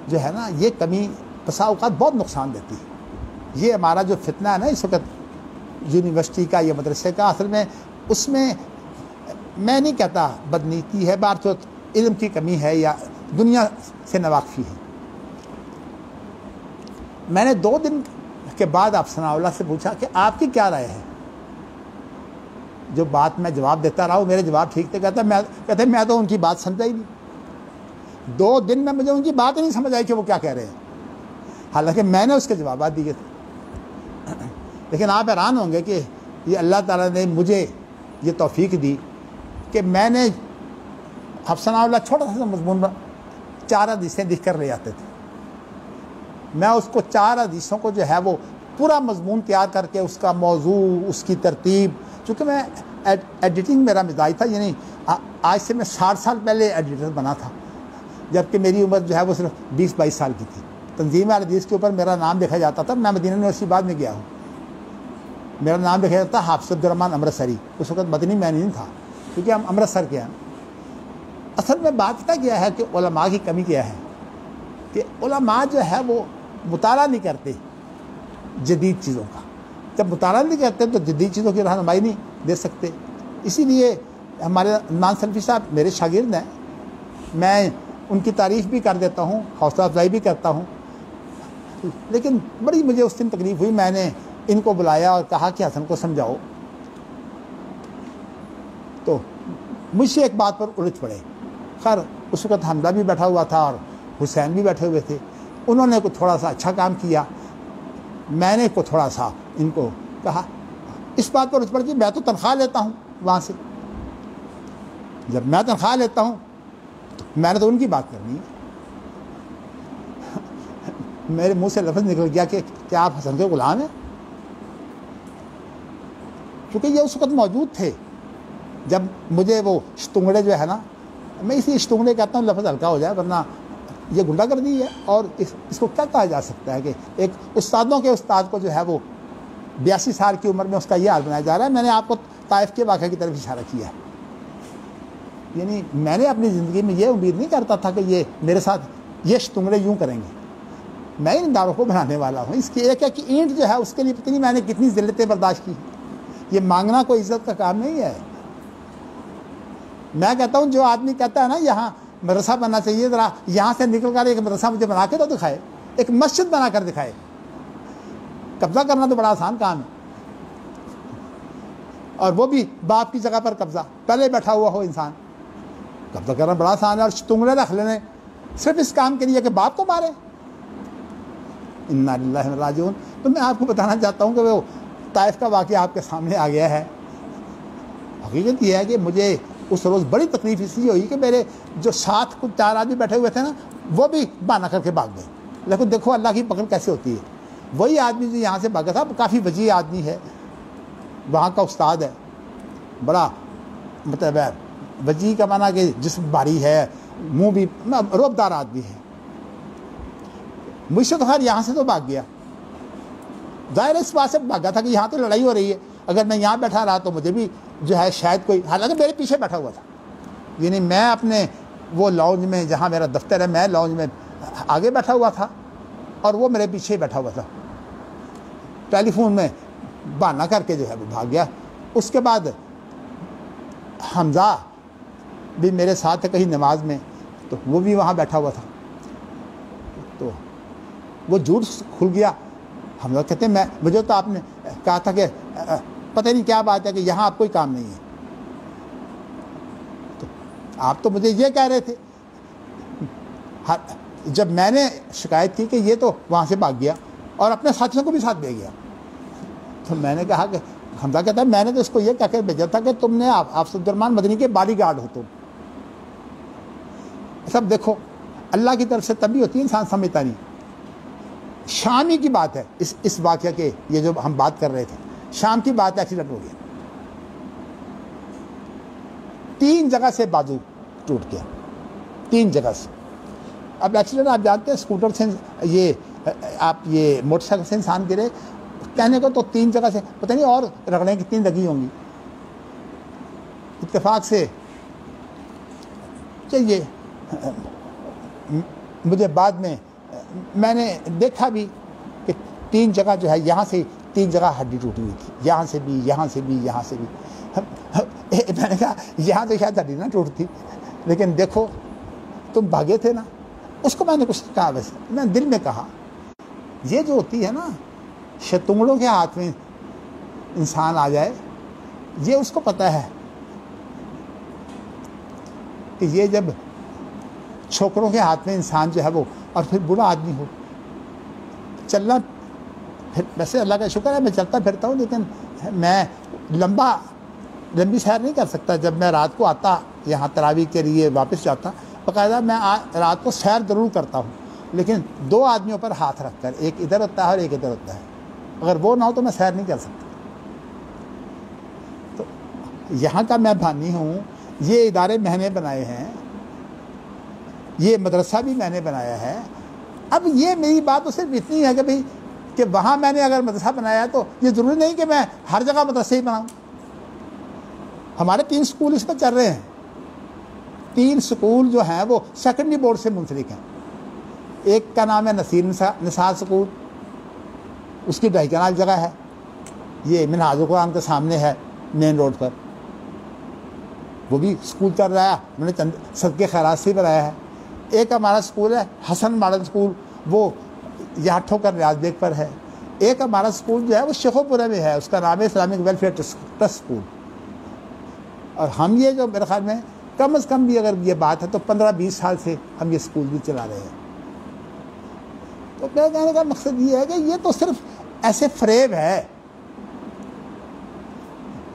جو ہے نا یہ کمی بسا اوقات بہت نقصان دیتی ہے. یہ ہمارا جو فتنہ ہے نا اس وقت یونیورسٹی کا یا مدرسے کا، اصل میں اس میں میں نہیں کہتا بدنیتی ہے، بارچوت علم کی کمی ہے یا دنیا سے ناواقفی ہے. میں نے 2 دن کے بعد افسانہ اللہ سے پوچھا کہ آپ کی کیا رائے ہے. جو بات میں جواب دیتا رہا ہوں، میرے جواب ٹھیک تھے. کہتے میں تو ان کی بات سمجھا ہی نہیں. 2 دن میں مجھے ان کی بات ہی نہیں سمجھ آئی کہ وہ کیا کہہ رہے ہیں، حالانکہ میں نے اس کے جوابات دیے تھے. لیکن آپ حیران ہوں گے کہ یہ اللہ تعالیٰ نے مجھے یہ توفیق دی کہ میں نے افسانہ اللہ چھوٹا سا مضمون 4 حدیثیں لکھ کر لے آتے تھے. میں اس کو 4 حدیثوں کو جو ہے وہ پورا مضمون تیار کر کے اس کا موضوع، اس کی ترتیب، چونکہ میں ایڈیٹنگ میرا مزاج تھا، یعنی آج سے میں 60 سال پہلے ایڈیٹر بنا تھا، جبکہ میری عمر جو ہے وہ صرف 20-22 سال کی تھی. تنظیم الحدیث کے اوپر میرا نام لکھا جاتا تھا. میں مدینہ یونیورسٹی بعد میں گیا ہوں، میرا نام لکھا جاتا تھا حافظ عبدالرحمن امرتسری. اس وقت مدنی میں نہیں تھا کیونکہ ہم امرتسر کے ہیں. اصل میں بات کیا ہے کہ علماء کی کمی کیا ہے کہ علماء جو ہے وہ مطالعہ نہیں کرتے جدید چیزوں کا. جب مطالعہ نہیں کرتے تو جدید چیزوں کی رہنمائی نہیں دے سکتے. اسی لیے ہمارے نان سلفی صاحب میرے شاگرد ہیں، میں ان کی تعریف بھی کر دیتا ہوں، حوصلہ افزائی بھی کرتا ہوں. لیکن بڑی مجھے اس دن تکلیف ہوئی. میں نے ان کو بلایا اور کہا کہ حسن کو سمجھاؤ، تو مجھ سے ایک بات پر الجھ پڑے. خیر اس وقت حمزہ بھی بیٹھا ہوا تھا اور حسین بھی بیٹھے ہوئے تھے. انہوں نے کوئی تھوڑا سا اچھا کام کیا، میں نے کو تھوڑا سا ان کو کہا. اس بات پر الجھ پڑ کہ میں تو تنخواہ لیتا ہوں وہاں سے. جب میں تنخواہ لیتا ہوں تو میں نے تو ان کی بات کرنی ہے. میرے منہ سے لفظ نکل گیا کہ کیا آپ حسن کے غلام ہیں؟ کیونکہ یہ اس وقت موجود تھے جب مجھے وہ شتونگڑے جو ہے نا، میں اسی شتونگڑے کہتا ہوں لفظ ہلکا ہو جائے، ورنہ یہ گنڈا گردی ہے. اور اس کو کیا کہا جا سکتا ہے کہ ایک استادوں کے استاد کو جو ہے وہ 82 سال کی عمر میں اس کا یہ حال بنایا جا رہا ہے. میں نے آپ کو طائف کے واقعے کی طرف اشارہ کیا ہے. یعنی میں نے اپنی زندگی میں یہ امید نہیں کرتا تھا کہ یہ میرے ساتھ یہ شتونگڑے یوں کریں گے. میں ان داروں کو بنانے والا ہوں. اس کی ایک ہے کہ اینٹ جو ہے اس کے لیے پتہ نہیں میں نے کتنی ذلتیں برداشت کی. یہ مانگنا کوئی عزت کا کام نہیں ہے. میں کہتا ہوں جو آدمی کہتا ہے نا یہاں مدرسہ بننا چاہیے، ذرا یہاں سے نکل کر ایک مدرسہ مجھے بنا کے تو دکھائے، ایک مسجد بنا کر دکھائے. قبضہ کرنا تو بڑا آسان کام ہے، اور وہ بھی باپ کی جگہ پر قبضہ، پہلے بیٹھا ہوا ہو انسان. قبضہ کرنا بڑا آسان ہے، اور شتونگڑے رکھ لینے صرف اس کام کے لیے کہ باپ کو مارے. انا للہ و راجعون. تو میں آپ کو بتانا چاہتا ہوں کہ وہ طائف کا واقعہ آپ کے سامنے آ گیا ہے. حقیقت یہ ہے کہ مجھے اس روز بڑی تکلیف اس لیے ہوئی کہ میرے جو ساتھ کچھ 4 آدمی بیٹھے ہوئے تھے نا، وہ بھی بہانہ کر کے بھاگ گئے. لیکن دیکھو اللہ کی پکڑ کیسے ہوتی ہے. وہی آدمی جو یہاں سے بھاگا تھا کافی وجیح آدمی ہے، وہاں کا استاد ہے، بڑا مطلب ہے وجیح کا معنی کہ جسم بھاری ہے، منہ بھی روبدار آدمی ہے. مجھ سے تو خیر یہاں سے تو بھاگ گیا. ظاہر اس بات سے بھاگا تھا کہ یہاں تو لڑائی ہو رہی ہے، اگر میں یہاں بیٹھا رہا تو مجھے بھی جو ہے شاید کوئی، حالانکہ میرے پیچھے بیٹھا ہوا تھا. یعنی میں اپنے وہ لاؤنج میں جہاں میرا دفتر ہے، میں لاؤنج میں آگے بیٹھا ہوا تھا اور وہ میرے پیچھے بیٹھا ہوا تھا. ٹیلی فون میں بہانہ کر کے جو ہے وہ بھاگ گیا. اس کے بعد حمزہ بھی میرے ساتھ کہیں نماز میں، تو وہ بھی وہاں بیٹھا ہوا تھا. تو وہ جھوٹ کھل گیا. ہم لوگ کہتے ہیں مجھے تو آپ نے کہا تھا کہ پتہ نہیں کیا بات ہے کہ یہاں آپ کوئی کام نہیں ہے. تو آپ تو مجھے یہ کہہ رہے تھے. جب میں نے شکایت کی کہ یہ تو وہاں سے بھاگ گیا اور اپنے ساتھیوں کو بھی ساتھ لے گیا، تو میں نے کہا کہ حمزہ کہتا ہے میں نے تو اس کو یہ کہہ کے بھیجا تھا کہ تم نے حافظ عبدالرحمن مدنی کے باڈی گارڈ ہو تم. سب دیکھو اللہ کی طرف سے تبھی ہوتی ہے، انسان سمجھتا نہیں. شامی کی بات ہے اس واقعہ کے، یہ جو ہم بات کر رہے تھے شام کی بات ہے. ایکسیڈنٹ ہو گیا، 3 جگہ سے بازو ٹوٹ گیا، 3 جگہ سے. اب ایکسیڈنٹ آپ جانتے ہیں اسکوٹر سے، یہ آپ یہ موٹر سائیکل سے انسان گرے کہنے کو تو 3 جگہ سے پتہ نہیں اور رگڑیں کتنی لگی ہوں گی. اتفاق سے چلیے مجھے بعد میں نے دیکھا بھی کہ 3 جگہ جو ہے یہاں سے 3 جگہ ہڈی ٹوٹی ہوئی تھی، یہاں سے بھی، یہاں سے بھی، یہاں سے بھی. میں نے کہا یہاں تو شاید ہڈی نہ ٹوٹتی، لیکن دیکھو تم بھاگے تھے نا. اس کو میں نے کچھ کہا، ویسے میں دل میں کہا یہ جو ہوتی ہے نا شتونگڑوں کے ہاتھ میں انسان آ جائے، یہ اس کو پتہ ہے کہ یہ جب چھوکروں کے ہاتھ میں انسان جو ہے وہ، اور پھر برا آدمی ہو، چلنا پھر ویسے اللہ کا شکر ہے میں چلتا پھرتا ہوں، لیکن میں لمبی سیر نہیں کر سکتا. جب میں رات کو آتا یہاں تراویح کے لیے واپس جاتا باقاعدہ میں رات کو سیر ضرور کرتا ہوں، لیکن 2 آدمیوں پر ہاتھ رکھ کر، ایک ادھر ہوتا ہے اور ایک ادھر ہوتا ہے، اگر وہ نہ ہو تو میں سیر نہیں کر سکتا۔ تو یہاں کا میں بانی ہوں، یہ ادارے میں نے بنائے ہیں، یہ مدرسہ بھی میں نے بنایا ہے۔ اب یہ میری بات تو صرف اتنی ہے کہ بھئی کہ وہاں میں نے اگر مدرسہ بنایا تو یہ ضروری نہیں کہ میں ہر جگہ مدرسے ہی بناؤں۔ ہمارے 3 سکول اس پر چل رہے ہیں، 3 سکول جو ہیں وہ سیکنڈری بورڈ سے منسلک ہیں۔ ایک کا نام ہے نصیر نثار سکول، اس کی 2.5 کنال جگہ ہے، یہ منہاج القرآن کے سامنے ہے مین روڈ پر، وہ بھی سکول چل رہا ہے، میں نے چند صدقے خیرات سے بنایا ہے۔ ایک ہمارا سکول ہے حسن ماڈل سکول، وہ یہاں ٹھوکر ریاض بیگ پر ہے۔ ایک ہمارا سکول جو ہے وہ شیخو پورہ میں ہے، اس کا نام ہے اسلامک ویلفیئر ٹرسٹ سکول۔ اور ہم یہ جو میرے خیال میں کم از کم بھی اگر یہ بات ہے تو 15-20 سال سے ہم یہ سکول بھی چلا رہے ہیں۔ تو میرے کہنے کا مقصد یہ ہے کہ یہ تو صرف ایسے فریب ہے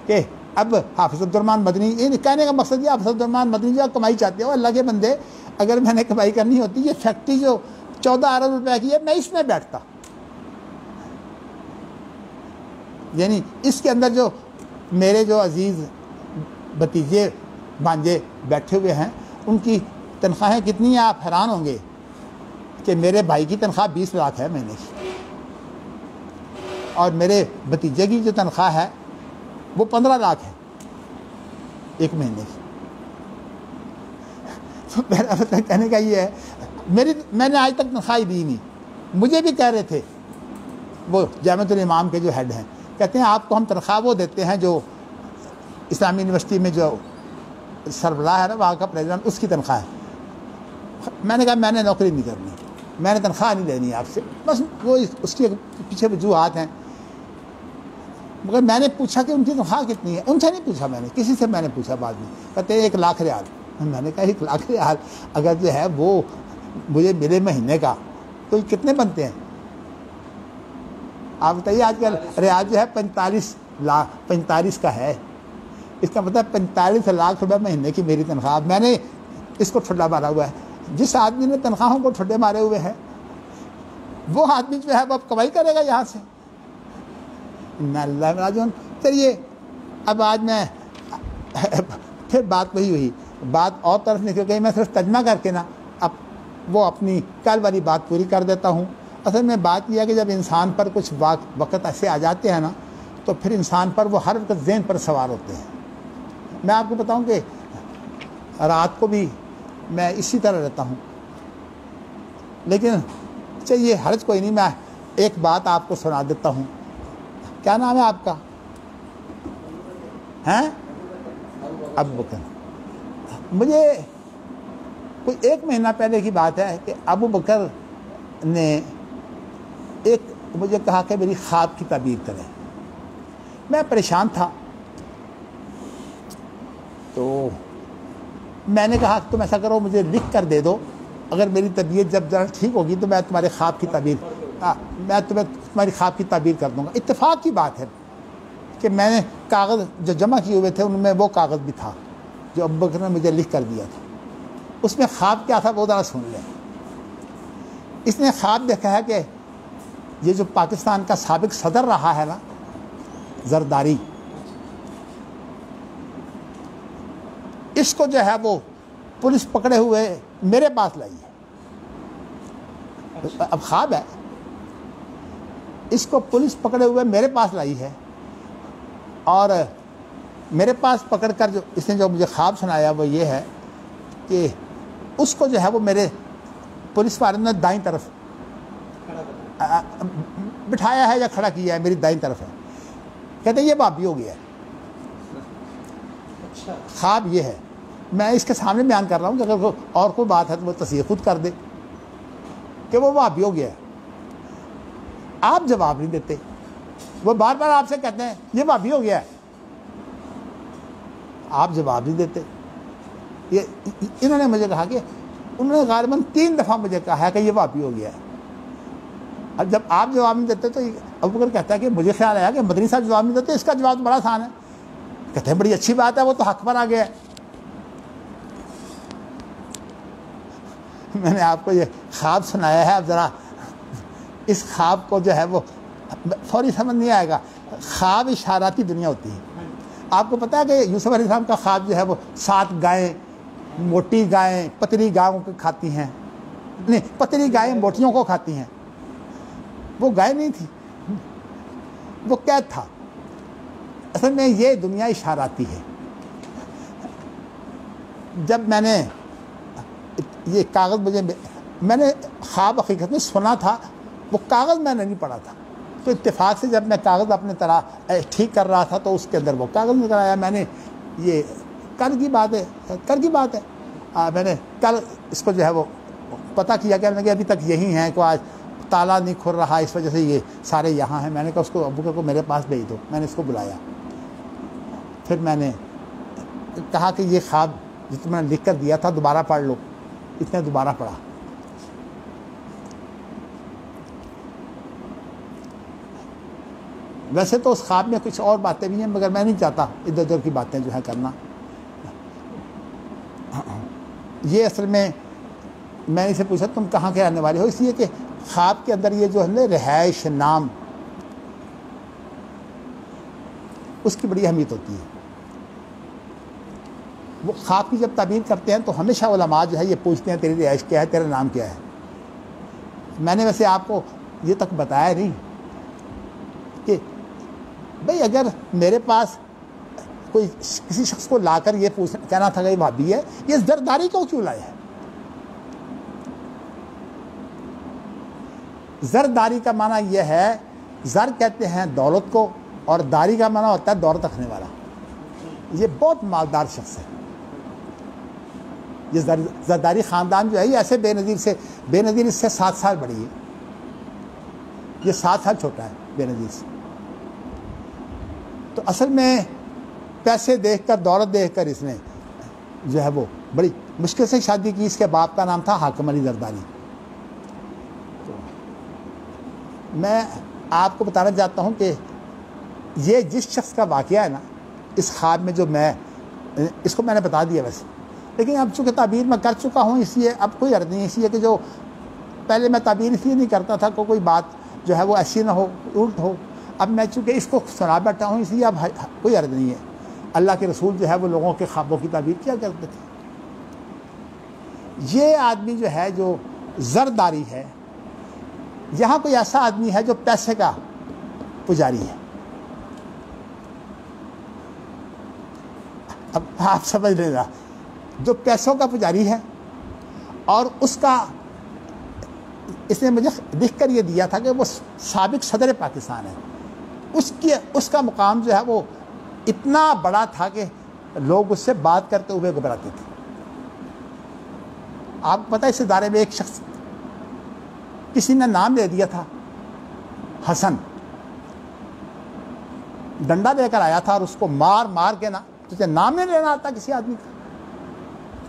کہ اب حافظ عبدالرحمن مدنی، یہ کہنے کا مقصد یہ حافظ عبدالرحمن مدنی جو کمائی چاہتے ہو، اللہ کے بندے اگر میں نے کمائی کرنی ہوتی، یہ فیکٹری جو 14 ارب روپے کی ہے میں اس میں بیٹھتا، یعنی اس کے اندر جو میرے جو عزیز بھتیجے بھانجے بیٹھے ہوئے ہیں ان کی تنخواہیں کتنی ہیں آپ حیران ہوں گے کہ میرے بھائی کی تنخواہ 20 لاکھ ہے مہینے کی، اور میرے بھتیجے کی جو تنخواہ ہے وہ 15 لاکھ ہے ایک مہینے کی۔ تو میرا مطلب کہنے کا یہ ہے، میں نے آج تک تنخواہ دی نہیں۔ مجھے بھی کہہ رہے تھے وہ جامعۃ الامام کے جو ہیڈ ہیں، کہتے ہیں آپ کو ہم تنخواہ وہ دیتے ہیں جو اسلامی یونیورسٹی میں جو سربراہ ہے نا وہاں کا پریزیڈنٹ، اس کی تنخواہ ہے۔ میں نے کہا میں نے نوکری نہیں کرنی، میں نے تنخواہ نہیں لینی آپ سے، بس وہ اس کے پیچھے وجوہات ہیں۔ مگر میں نے پوچھا کہ ان کی تنخواہ کتنی ہے، ان سے نہیں پوچھا، میں نے کسی سے میں نے پوچھا بعد میں، کہتے ہیں 1 لاکھ ریال۔ میں نے کہا 1 لاکھ ریال اگر جو ہے وہ مجھے ملے مہینے کا تو کتنے بنتے ہیں آپ بتائیے؟ آج کل ریال جو ہے 45 کا ہے، اس کا مطلب 45 لاکھ روپے مہینے کی میری تنخواہ۔ میں نے اس کو ٹھڈا مارا ہوا ہے۔ جس آدمی نے تنخواہوں کو ٹھڈے مارے ہوئے ہیں وہ آدمی جو ہے وہ اب کمائی کرے گا یہاں سے۔ انا اللہ راجعون۔ چلیے اب آج میں پھر بات وہی ہوئی، بات اور طرف نکل گئی، میں صرف ترجمہ کر کے نا اب وہ اپنی کل والی بات پوری کر دیتا ہوں۔ اصل میں بات یہ ہے کہ جب انسان پر کچھ وقت ایسے آ جاتے ہیں نا تو پھر انسان پر وہ ہر وقت ذہن پر سوار ہوتے ہیں۔ میں آپ کو بتاؤں کہ رات کو بھی میں اسی طرح رہتا ہوں، لیکن چلیے حرج کوئی نہیں، میں ایک بات آپ کو سنا دیتا ہوں۔ کیا نام ہے آپ کا؟ ہیں؟ ابو بکر۔ مجھے کوئی 1 مہینہ پہلے کی بات ہے کہ ابو بکر نے مجھے کہا کہ میری خواب کی تعبیر کریں۔ میں پریشان تھا تو میں نے کہا تم ایسا کرو مجھے لکھ کر دے دو، اگر میری طبیعت جب ذرا ٹھیک ہوگی تو میں تمہارے خواب کی تعبیر تمہاری خواب کی تعبیر کر دوں گا۔ اتفاق کی بات ہے کہ میں نے کاغذ جو جمع کیے ہوئے تھے ان میں وہ کاغذ بھی تھا جو ابو بکر نے مجھے لکھ کر دیا تھا۔ اس میں خواب کیا تھا وہ ذرا سن لیں۔ اس نے خواب دیکھا ہے کہ یہ جو پاکستان کا سابق صدر رہا ہے نا زرداری، اس کو جو ہے وہ پولیس پکڑے ہوئے میرے پاس لائی ہے۔ اب خواب ہے، اس کو پولیس پکڑے ہوئے میرے پاس لائی ہے، اور میرے پاس پکڑ کر جو اس نے جو مجھے خواب سنایا وہ یہ ہے کہ اس کو جو ہے وہ میرے پولیس والوں نے دائیں طرف بٹھایا ہے یا کھڑا کیا ہے، میری دائیں طرف ہے۔ کہتے ہیں یہ بابی ہو گیا ہے۔ خواب یہ ہے، میں اس کے سامنے بیان کر رہا ہوں کہ اگر اور کوئی بات ہے تو وہ تصحیح خود کر دے کہ وہ بابی ہو گیا ہے۔ آپ جواب نہیں دیتے، وہ بار بار آپ سے کہتے ہیں یہ بابی ہو گیا ہے، آپ جواب نہیں دیتے۔ یہ انہوں نے مجھے کہا کہ انہوں نے غالباً 3 دفعہ مجھے کہا ہے کہ یہ بابی ہو گیا ہے۔ اب جب آپ جواب نہیں دیتے تو ابو بکر کہتا ہے کہ مجھے خیال آیا کہ مدنی صاحب جواب نہیں دیتے، اس کا جواب بڑا آسان ہے۔ کہتے ہیں بڑی اچھی بات ہے، وہ تو حق پر آ گیا ہے۔ میں نے آپ کو یہ خواب سنایا ہے، اب ذرا اس خواب کو جو ہے وہ فوری سمجھ نہیں آئے گا. خواب اشاراتی دنیا ہوتی ہے. آپ کو پتہ ہے کہ یوسف علیہ السلام کا خواب جو ہے وہ 7 گائیں، موٹی گائیں پتلی گاؤں کو کھاتی ہیں، نہیں پتلی گائیں موٹیوں کو کھاتی ہیں. وہ گائے نہیں تھی، وہ قید تھا. اصل میں یہ دنیا اشاراتی ہے. جب میں نے یہ کاغذ میں نے خواب حقیقت میں سنا تھا، وہ کاغذ میں نے نہیں پڑھا تھا. تو اتفاق سے جب میں کاغذ اپنے طرح ٹھیک کر رہا تھا تو اس کے اندر وہ کاغذ نکل آیا. میں نے یہ کل کی بات ہے میں نے کل اس کو جو ہے وہ پتہ کیا کہ ابھی تک یہی ہیں کہ آج تالا نہیں کھل رہا، اس وجہ سے یہ سارے یہاں ہیں. میں نے کہا اس کو ابو کو میرے پاس بھیج دو. میں نے اس کو بلایا، پھر میں نے کہا کہ یہ خواب جتنا میں نے لکھ کر دیا تھا دوبارہ پڑھ لو. اس نے دوبارہ پڑھا. ویسے تو اس خواب میں کچھ اور باتیں بھی ہیں، مگر میں نہیں چاہتا ادھر ادھر کی باتیں جو ہے کرنا. یہ اصل میں نے اسے پوچھا تم کہاں کے رہنے والے ہو، اس لیے کہ خواب کے اندر یہ جو ہے نا رہائش نام، اس کی بڑی اہمیت ہوتی ہے. وہ خواب کی جب تعبیر کرتے ہیں تو ہمیشہ علماء جو ہے یہ پوچھتے ہیں تیری رہائش کیا ہے، تیرا نام کیا ہے. میں نے ویسے آپ کو یہ تک بتایا نہیں کہ بھئی اگر میرے پاس کوئی کسی شخص کو لا کر یہ کہنا تھا کہ یہ بھابی ہے، یہ زرداری کو کیوں لائے ہے؟ زرداری کا معنی یہ ہے، زر کہتے ہیں دولت کو، اور داری کا معنی ہوتا ہے دولت رکھنے والا. یہ بہت مالدار شخص ہے. یہ زرداری خاندان جو ہے یہ ایسے بے نظیر اس سے 7 سال بڑی ہے. یہ 7 سال چھوٹا ہے بے نظیر سے. تو اصل میں پیسے دیکھ کر، دولت دیکھ کر اس نے جو ہے وہ بڑی مشکل سے شادی کی. اس کے باپ کا نام تھا حاکم علی زرداری. میں آپ کو بتانا چاہتا ہوں کہ یہ جس شخص کا واقعہ ہے نا اس خواب میں، جو میں اس کو میں نے بتا دیا ویسے، لیکن اب چونکہ تعبیر میں کر چکا ہوں اس لیے اب کوئی حرج نہیں. اس لیے کہ جو پہلے میں تعبیر اس لیے نہیں کرتا تھا کہ کوئی بات جو ہے وہ ایسی نہ ہو، الٹ ہو. اب میں چونکہ اس کو سنا بیٹھا ہوں اس لیے اب کوئی حرج نہیں ہے. اللہ کے رسول جو ہے وہ لوگوں کے خوابوں کی تعبیر کیا کرتے تھے. یہ آدمی جو ہے جو زرداری ہے، یہاں کوئی ایسا آدمی ہے جو پیسے کا پجاری ہے. اب آپ سمجھ لینا، جو پیسوں کا پجاری ہے اور اس نے مجھے لکھ کر یہ دیا تھا کہ وہ سابق صدر پاکستان ہے. اس کا مقام جو ہے وہ اتنا بڑا تھا کہ لوگ اس سے بات کرتے ہوئے گھبراتے تھے. آپ کو پتہ ہے اس ادارے میں ایک شخص کسی نے نام دے دیا تھا حسن، ڈنڈا دے کر آیا تھا اور اس کو مار کے نا، تجھے نام نہیں لینا آتا کسی آدمی کا.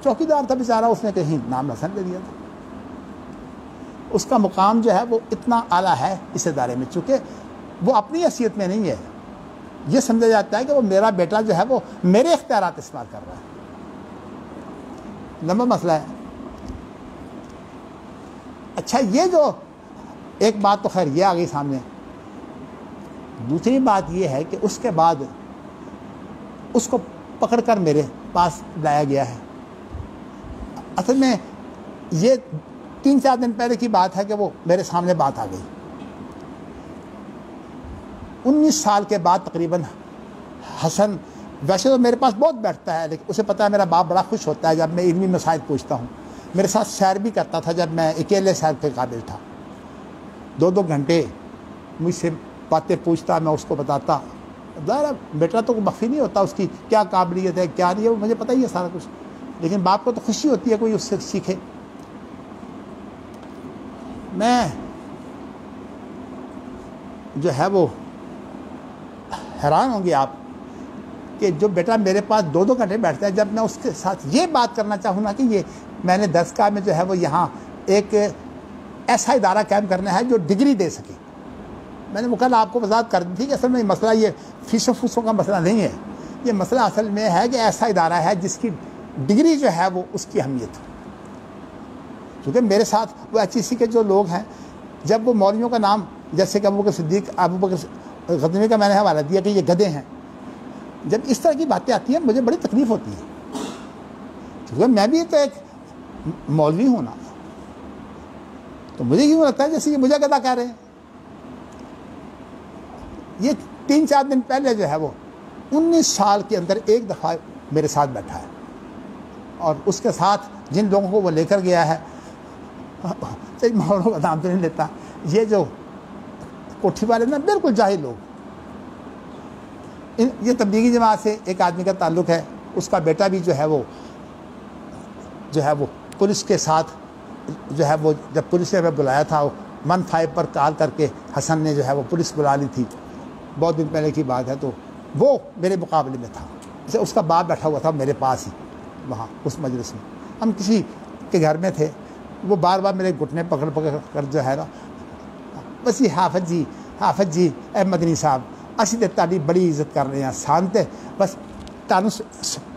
چوکیدار تھا بیچارہ، اس نے کہیں نام حسن دے دیا تھا. اس کا مقام جو ہے وہ اتنا اعلیٰ ہے اس ادارے میں، چونکہ وہ اپنی حیثیت میں نہیں ہے. یہ سمجھا جاتا ہے کہ وہ میرا بیٹا جو ہے وہ میرے اختیارات استعمال کر رہا ہے. لمبا مسئلہ ہے. اچھا، یہ جو ایک بات تو خیر یہ آ گئی سامنے. دوسری بات یہ ہے کہ اس کے بعد اس کو پکڑ کر میرے پاس لایا گیا ہے. اصل میں یہ 3-4 دن پہلے کی بات ہے کہ وہ میرے سامنے بات آ گئی. 19 سال کے بعد تقریباً حسن ویسے تو میرے پاس بہت بیٹھتا ہے، لیکن اسے پتہ ہے میرا باپ بڑا خوش ہوتا ہے جب میں علمی مسائل پوچھتا ہوں. میرے ساتھ سیر بھی کرتا تھا جب میں اکیلے سیر کے قابل تھا. 2 گھنٹے مجھ سے باتیں پوچھتا، میں اس کو بتاتا. ظاہر بیٹا تو مخفی نہیں ہوتا اس کی کیا قابلیت ہے کیا نہیں ہے، وہ مجھے پتہ ہی ہے سارا کچھ. لیکن باپ کو تو خوشی ہوتی ہے کوئی اس سے سیکھے. میں جو ہے وہ حیران ہوں گے آپ کہ جو بیٹا میرے پاس 2 گھنٹے بیٹھتا ہے، جب میں اس کے ساتھ یہ بات کرنا چاہوں نا کہ یہ میں نے درسگاہ میں جو ہے وہ یہاں ایک ایسا ادارہ قائم کرنا ہے جو ڈگری دے سکے. میں نے کل آپ کو وضاحت کر دی تھی کہ اصل میں یہ مسئلہ یہ فیسوں کا مسئلہ نہیں ہے. یہ مسئلہ اصل میں ہے کہ ایسا ادارہ ہے جس کی ڈگری جو ہے وہ اس کی اہمیت ہو. کیونکہ میرے ساتھ وہ ایچ ای سی کے جو لوگ ہیں، جب وہ مولویوں کا نام جیسے کہ ابوبکر صدیق، ابوبکر غزنوی کا میں نے حوالہ دیا کہ یہ گدھے ہیں، جب اس طرح کی باتیں آتی ہیں مجھے بڑی تکلیف ہوتی ہے، کیونکہ میں بھی تو ایک مولوی ہوں نا، تو مجھے یوں لگتا ہے جیسے یہ مجھے گدھا کہہ رہے ہیں۔ یہ 3-4 دن پہلے جو ہے وہ 19 سال کے اندر ایک دفعہ میرے ساتھ بیٹھا ہے، اور اس کے ساتھ جن لوگوں کو وہ لے کر گیا ہے، مولوں کا نام تو نہیں لیتا، یہ جو کوٹھی والے نا بالکل جاہل لوگ، یہ تبلیغی جماعت سے ایک آدمی کا تعلق ہے، اس کا بیٹا بھی جو ہے وہ پولیس کے ساتھ جو ہے وہ جب پولیس نے ہمیں بلایا تھا، 15 پر کال کر کے حسن نے جو ہے وہ پولیس بلا لی تھی، بہت دن پہلے کی بات ہے، تو وہ میرے مقابلے میں تھا، جیسے اس کا باپ بیٹھا ہوا تھا میرے پاس ہی وہاں اس مجلس میں، ہم کسی کے گھر میں تھے، وہ بار بار میرے گھٹنے پکڑ کر جو ہے نا بس یہ حافظ جی اے مدنی صاحب اسی تے تاری بڑی عزت کر رہے ہیں، سانتے بس تانوں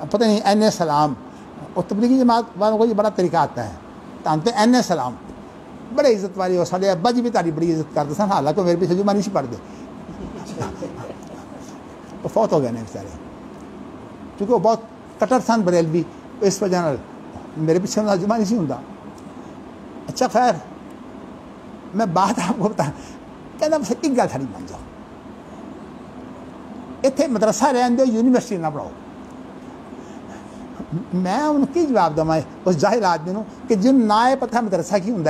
پتہ نہیں این سلام، اور تبلیغی جماعت والوں کو یہ بڑا طریقہ آتا ہے، تانتے این سلام بڑے عزت والی، اور سارے ابا جی بھی تاری بڑی عزت کرتے سن، حالانکہ میرے پیچھے جمعہ نہیں سی پڑھ دے، وہ فوت ہو گئے نا بیچارے، کیونکہ وہ بہت کٹر سن بریلوی، اس وجہ میرے پیچھے انہوں جمعہ نہیں سی ہوں۔ اچھا خیر، میں بات آپ کو بتا کہنا بس ایک گل تھوڑی بن جاؤ، اتنے مدرسہ رہن دو، یونیورسٹی نہ پڑھاؤ۔ میں ان کی جواب دوا اس جاہل آدمی نو کہ جن نہ یہ پتہ مدرسہ کی ہوں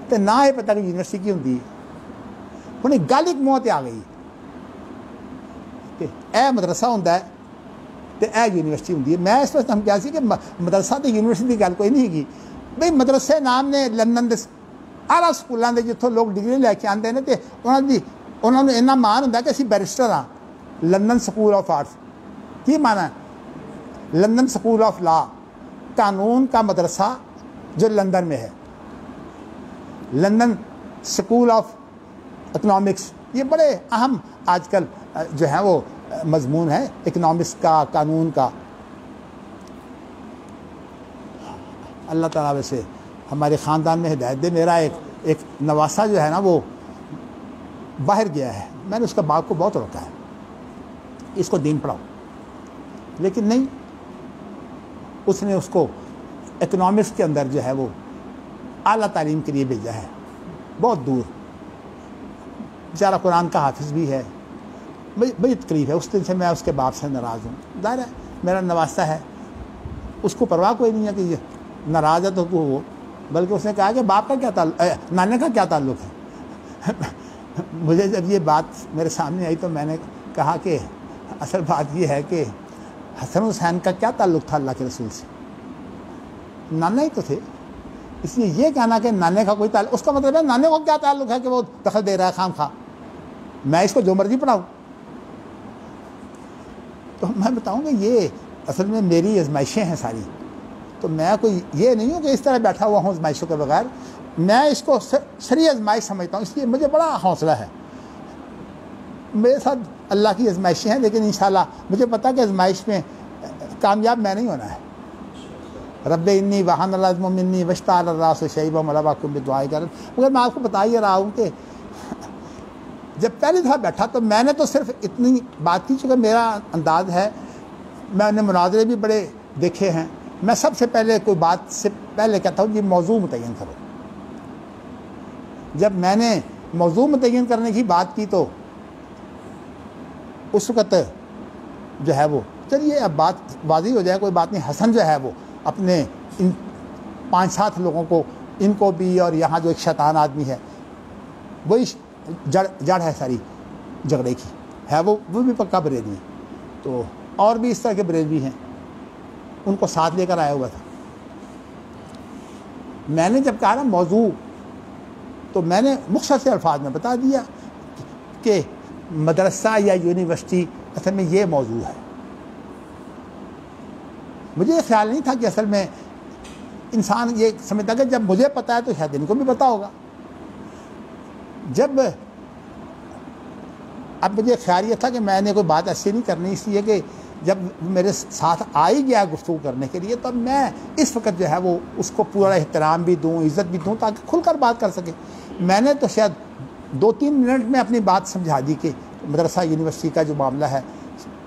تو نہ یہ پتہ کہ یونیورسٹی کی ہوں، ہوں گل ایک منہ تے آ گئی کہ اے مدرسہ ہوں تو اے یونیورسٹی ہوں۔ میں اس وقت ہم کیا سی کہ مدرسہ تو یونیورسٹی کی گل کوئی نہیں ہے بھئی، مدرسے نام نے لندن کے آلہ سکولوں کے جتوں لوگ ڈگری لے کے آتے ہیں تو انہوں نے اتنا مان ہوتا کہ اسی بیرسٹر ہاں، لندن سکول آف آرٹس کی مانا ہے؟ لندن سکول آف لا، قانون کا مدرسہ جو لندن میں ہے، لندن سکول آف اکنامکس، یہ بڑے اہم آج کل جو ہے وہ مضمون ہے اکنامکس کا، قانون کا۔ اللہ تعالیٰ ویسے ہمارے خاندان میں ہدایت دے، میرا ایک نواسا جو ہے نا وہ باہر گیا ہے، میں نے اس کا باپ کو بہت روکا ہے اس کو دین پڑھاؤ، لیکن نہیں، اس نے اس کو اکنامکس کے اندر جو ہے وہ اعلیٰ تعلیم کے لیے بھیجا ہے، بہت دور، بیچارہ قرآن کا حافظ بھی ہے، بڑی تکلیف ہے۔ اس دن سے میں اس کے باپ سے ناراض ہوں، ظاہر ہے میرا نواسا ہے، اس کو پرواہ کوئی نہیں ہے کہ یہ ناراض ہے تو وہ، بلکہ اس نے کہا کہ باپ کا کیا تعلق، نانے کا کیا تعلق ہے۔ مجھے جب یہ بات میرے سامنے آئی تو میں نے کہا کہ اصل بات یہ ہے کہ حسن حسین کا کیا تعلق تھا اللہ کے رسول سے، نانا ہی تو تھے، اس لیے یہ کہنا کہ نانے کا کوئی تعلق، اس کا مطلب ہے نانے کو کیا تعلق ہے کہ وہ دخل دے رہا ہے خام خواہ، میں اس کو جو مرضی پڑھاؤں۔ تو میں بتاؤں کہ یہ اصل میں میری آزمائشیں ہیں ساری، تو میں کوئی یہ نہیں ہوں کہ اس طرح بیٹھا ہوا ہوں آزمائشوں کے بغیر، میں اس کو سری آزمائش سمجھتا ہوں، اس لیے مجھے بڑا حوصلہ ہے۔ میرے ساتھ اللہ کی آزمائشیں ہیں، لیکن انشاءاللہ مجھے پتہ کہ آزمائش میں کامیاب میں نہیں ہونا ہے۔ رب انی وہن العظم منی واشتعل الراس شیبا وملأکم بدعاء کر، مگر میں آپ کو بتا ہی رہا ہوں کہ جب پہلی دفعہ بیٹھا تو میں نے تو صرف اتنی بات کی، چونکہ میرا انداز ہے، میں نے مناظرے بھی بڑے دیکھے ہیں، میں سب سے پہلے کوئی بات سے پہلے کہتا ہوں یہ موضوع متعین کرو۔ جب میں نے موضوع متعین کرنے کی بات کی تو اس وقت جو ہے وہ چلیے اب بات واضح ہو جائے، کوئی بات نہیں، حسن جو ہے وہ اپنے ان 5-7 لوگوں کو، ان کو بھی اور یہاں جو ایک شیطان آدمی ہے وہی جڑ ہے ساری جھگڑے کی ہے، وہ بھی پکا بریلوی، تو اور بھی اس طرح کے بریلوی ہیں، ان کو ساتھ لے کر آیا ہوا تھا۔ میں نے جب کہا نا موضوع، تو میں نے مختصر الفاظ میں بتا دیا کہ مدرسہ یا یونیورسٹی اصل میں یہ موضوع ہے۔ مجھے یہ خیال نہیں تھا کہ اصل میں انسان یہ سمجھتا کہ جب مجھے پتہ ہے تو شاید ان کو بھی پتہ ہوگا۔ اب مجھے خیال یہ تھا کہ میں نے کوئی بات ایسی نہیں کرنی، اس لیے کہ جب میرے ساتھ آ ہی گیا گفتگو کرنے کے لیے، تو میں اس وقت جو ہے وہ اس کو پورا احترام بھی دوں، عزت بھی دوں، تاکہ کھل کر بات کر سکے۔ میں نے تو شاید 2-3 منٹ میں اپنی بات سمجھا دی کہ مدرسہ یونیورسٹی کا جو معاملہ ہے،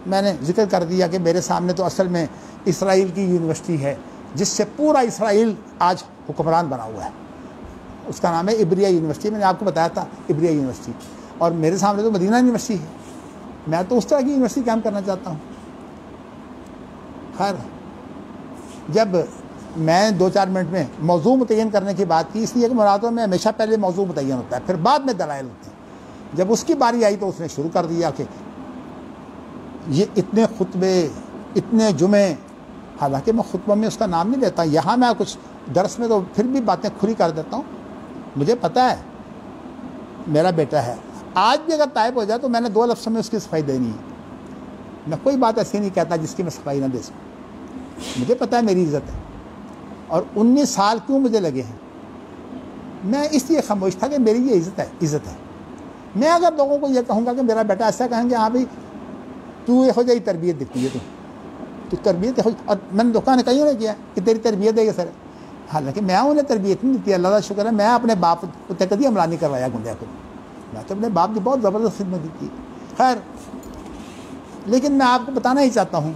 میں نے ذکر کر دیا کہ میرے سامنے تو اصل میں اسرائیل کی یونیورسٹی ہے، جس سے پورا اسرائیل آج حکمران بنا ہوا ہے۔ اس کا نام ہے عبریہ یونیورسٹی، میں نے آپ کو بتایا تھا عبریہ یونیورسٹی، اور میرے سامنے تو مدینہ یونیورسٹی ہے۔ میں تو اس طرح کی یونیورسٹی قائم کرنا چاہتا ہوں۔ خیر، جب میں 2-4 منٹ میں موضوع متعین کرنے کی بات کی، اس لیے کہ مناظروں میں ہمیشہ پہلے موضوع متعین ہوتا ہے، پھر بعد میں دلائل ہوتے ہیں۔ جب اس کی باری آئی تو اس نے شروع کر دیا کہ یہ اتنے خطبے، اتنے جمعے، حالانکہ میں خطبوں میں اس کا نام نہیں لیتا، یہاں میں کچھ درس میں تو پھر بھی باتیں کھلی کر دیتا ہوں۔ مجھے پتہ ہے میرا بیٹا ہے، آج بھی اگر طائب ہو جائے تو میں نے 2 لفظوں میں اس کی صفائی دینی ہے۔ میں کوئی بات ایسی نہیں کہتا جس کی میں صفائی نہ دے سکوں۔ مجھے پتہ ہے میری عزت ہے، اور 19 سال کیوں مجھے لگے ہیں، میں اس لیے خاموش تھا کہ میری یہ عزت ہے۔ میں اگر لوگوں کو یہ کہوں گا کہ میرا بیٹا ایسا، کہیں گے ہاں بھائی تو یہ ہو جائے تربیت دیتی ہے، تو تربیت ہو، اور میں نے دکان کہیں نے کیا کہ تیری تربیت ہے یہ سر، حالانکہ میں انہیں تربیت نہیں دیتی، اللہ کا شکر ہے، میں اپنے باپ کو کبھی عملہ نہیں کروایا گنڈیا کو، میں تو اپنے باپ کی بہت زبردست خدمت دی تھی۔ خیر، لیکن میں آپ کو بتانا ہی چاہتا ہوں،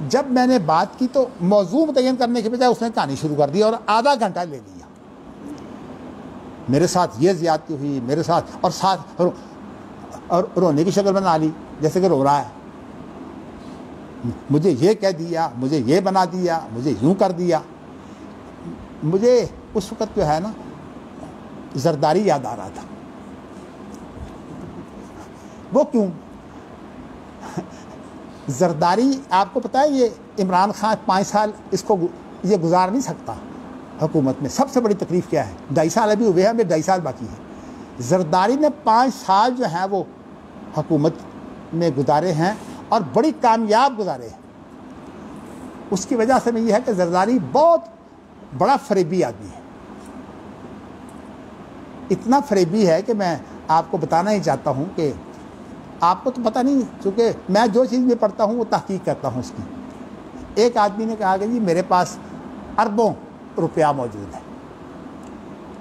جب میں نے بات کی تو موضوع متعین کرنے کے بجائے اس نے کہانی شروع کر دی اور آدھا گھنٹہ لے لیا۔ میرے ساتھ یہ زیادتی ہوئی، میرے ساتھ، اور ساتھ اور رونے کی شکل بنا لی جیسے کہ رو رہا ہے، مجھے یہ کہہ دیا، مجھے یہ بنا دیا، مجھے یوں کر دیا۔ مجھے اس وقت جو ہے نا زرداری یاد آ رہا تھا۔ وہ کیوں؟ زرداری آپ کو پتہ ہے، یہ عمران خان 5 سال اس کو یہ گزار نہیں سکتا حکومت میں۔ سب سے بڑی تکلیف کیا ہے، 2.5 سال ابھی ہوئے ہیں، ہمیں 2.5 سال باقی ہے۔ زرداری نے 5 سال جو ہیں وہ حکومت میں گزارے ہیں، اور بڑی کامیاب گزارے ہیں۔ اس کی وجہ سے میں یہ ہے کہ زرداری بہت بڑا فریبی آدمی ہے، اتنا فریبی ہے کہ میں آپ کو بتانا ہی چاہتا ہوں کہ آپ کو تو پتہ نہیں، چونکہ میں جو چیز بھی پڑھتا ہوں وہ تحقیق کرتا ہوں اس کی۔ ایک آدمی نے کہا کہ جی میرے پاس اربوں روپیہ موجود ہے،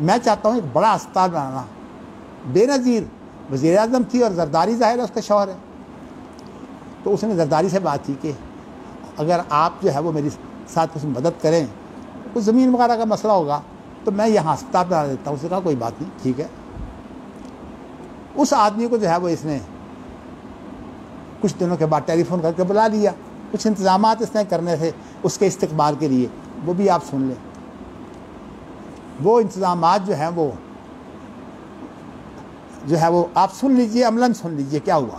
میں چاہتا ہوں ایک بڑا اسپتال بنانا۔ بے نظیر وزیر اعظم تھی، اور زرداری ظاہر ہے اس کا شوہر ہے، تو اس نے زرداری سے بات کی کہ اگر آپ جو ہے وہ میری ساتھ کچھ مدد کریں، کچھ زمین وغیرہ کا مسئلہ ہوگا تو میں یہاں اسپتال بنا دیتا ہوں۔ اس نے کہا کوئی بات نہیں، ٹھیک ہے۔ اس آدمی کو جو ہے وہ اس نے کچھ دنوں کے بعد ٹیلی فون کر کے بلا لیا، کچھ انتظامات اس نے کرنے تھے اس کے استقبال کے لیے، وہ بھی آپ سن لیں۔ وہ انتظامات جو ہیں وہ آپ سن لیجئے، عملاً سن لیجئے کیا ہوا۔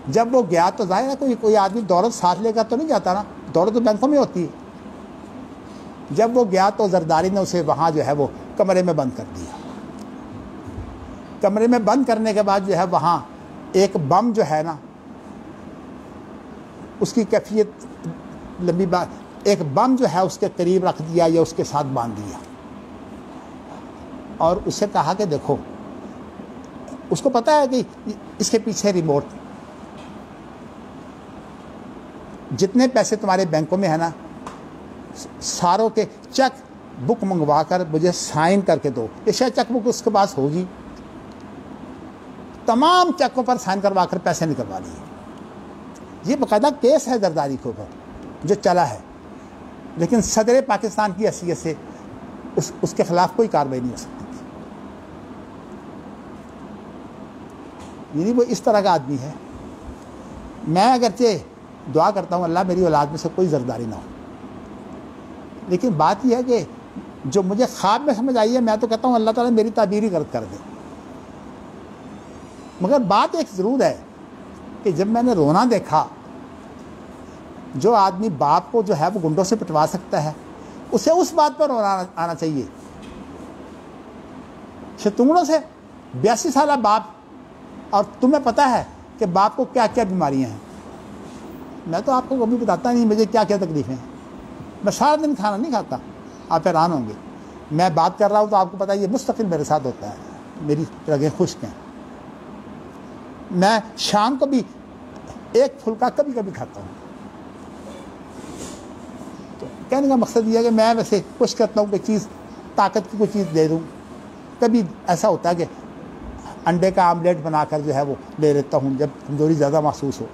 جب وہ گیا تو ظاہر ہے کوئی آدمی دولت ساتھ لے کر تو نہیں جاتا نا، دولت تو بینکوں میں ہوتی ہے۔ جب وہ گیا تو زرداری نے اسے وہاں جو ہے وہ کمرے میں بند کر دیا۔ کمرے میں بند کرنے کے بعد جو ہے وہاں ایک بم جو ہے نا، اس کی کیفیت لمبی بات، ایک بم جو ہے اس کے قریب رکھ دیا یا اس کے ساتھ باندھ دیا، اور اس سے کہا کہ دیکھو، اس کو پتہ ہے کہ اس کے پیچھے ریموٹ، جتنے پیسے تمہارے بینکوں میں ہیں نا ساروں کے چیک بک منگوا کر مجھے سائن کر کے دو۔ یہ شاید چیک بک اس کے پاس ہوگی، تمام چیکوں پر سائن کروا کر پیسے نکلوا لیے۔ یہ باقاعدہ کیس ہے زرداری کے اوپر جو چلا ہے، لیکن صدر پاکستان کی حیثیت سے اس کے خلاف کوئی کارروائی نہیں ہو سکتی تھی۔ یعنی وہ اس طرح کا آدمی ہے۔ میں اگرچہ دعا کرتا ہوں اللہ میری اولاد میں سے کوئی زرداری نہ ہو، لیکن بات یہ ہے کہ جو مجھے خواب میں سمجھ آئی ہے، میں تو کہتا ہوں اللہ تعالیٰ میری تعبیر ہی غلط کر دے۔ مگر بات ایک ضرور ہے کہ جب میں نے رونا دیکھا، جو آدمی باپ کو جو ہے وہ گنڈوں سے پٹوا سکتا ہے، اسے اس بات پر رونا آنا چاہیے۔ شتونگڑوں سے 82 سالہ باپ، اور تمہیں پتہ ہے کہ باپ کو کیا کیا بیماریاں ہیں۔ میں تو آپ کو کبھی بتاتا نہیں مجھے کیا کیا تکلیفیں ہیں، میں سارا دن کھانا نہیں کھاتا، آپ حیران ہوں گے۔ میں بات کر رہا ہوں تو آپ کو پتہ ہے یہ مستقل میرے ساتھ ہوتا ہے، میری رگیں خشک ہیں۔ میں شام کو بھی ایک پھلکا کبھی کبھی کھاتا ہوں. تو کہنے کا مقصد یہ ہے کہ میں ویسے کوشش کرتا ہوں کہ چیز طاقت کی کوئی چیز دے دوں. کبھی ایسا ہوتا ہے کہ انڈے کا آملیٹ بنا کر جو ہے وہ لے لیتا ہوں جب کمزوری زیادہ محسوس ہو.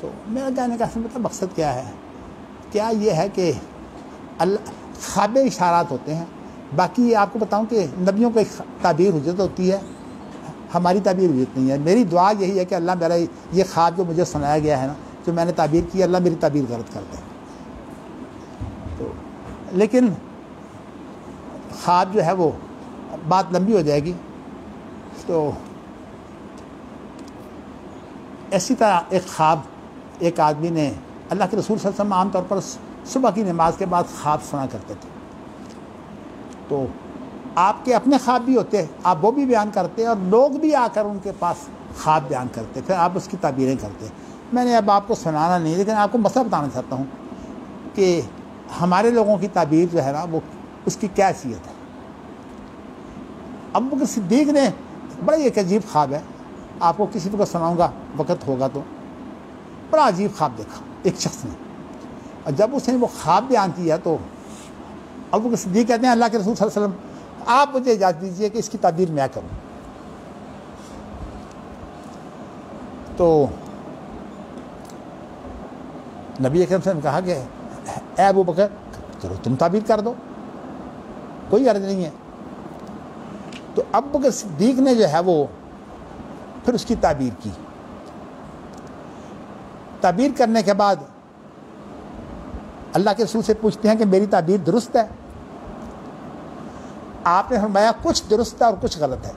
تو میرا کہنے کا اصل مقصد کیا ہے؟ کیا یہ ہے کہ اللہ خواب اشارات ہوتے ہیں. باقی آپ کو بتاؤں کہ نبیوں کی تعبیر حجت ہوتی ہے، ہماری تعبیر حجت نہیں ہے. میری دعا یہی ہے کہ اللہ میرا یہ خواب جو مجھے سنایا گیا ہے نا، جو میں نے تعبیر کی، اللہ میری تعبیر غلط کر دے. تو لیکن خواب جو ہے وہ بات لمبی ہو جائے گی. تو اسی طرح ایک خواب ایک آدمی نے، اللہ کے رسول صلی اللہ علیہ وسلم عام طور پر صبح کی نماز کے بعد خواب سنا کرتے تھے. تو آپ کے اپنے خواب بھی ہوتے ہیں، آپ وہ بھی بیان کرتے ہیں، اور لوگ بھی آ کر ان کے پاس خواب بیان کرتے، پھر آپ اس کی تعبیریں کرتے. میں نے اب آپ کو سنانا نہیں، لیکن آپ کو مسئلہ بتانا چاہتا ہوں کہ ہمارے لوگوں کی تعبیر جو ہے نا وہ اس کی کیا حیثیت ہے. ابو بکر صدیق نے بڑا ایک عجیب خواب ہے، آپ کو کسی کو سناؤں گا وقت ہوگا تو. بڑا عجیب خواب دیکھا ایک شخص نے، اور جب اس نے وہ خواب بیان کیا تو ابو بکر صدیق کہتے ہیں اللہ کے رسول صلی اللہ علیہ وسلم آپ مجھے اجازت دیجیے کہ اس کی تعبیر میں کروں. تو نبی اکرم صلی اللہ علیہ وسلم نے کہا کہ اے ابو بکر چلو تم تعبیر کر دو، کوئی غرض نہیں ہے. تو ابو بکر صدیق نے جو ہے وہ پھر اس کی تعبیر کی. تعبیر کرنے کے بعد اللہ کے رسول سے پوچھتے ہیں کہ میری تعبیر درست ہے؟ آپ نے فرمایا کچھ درست ہے اور کچھ غلط ہے.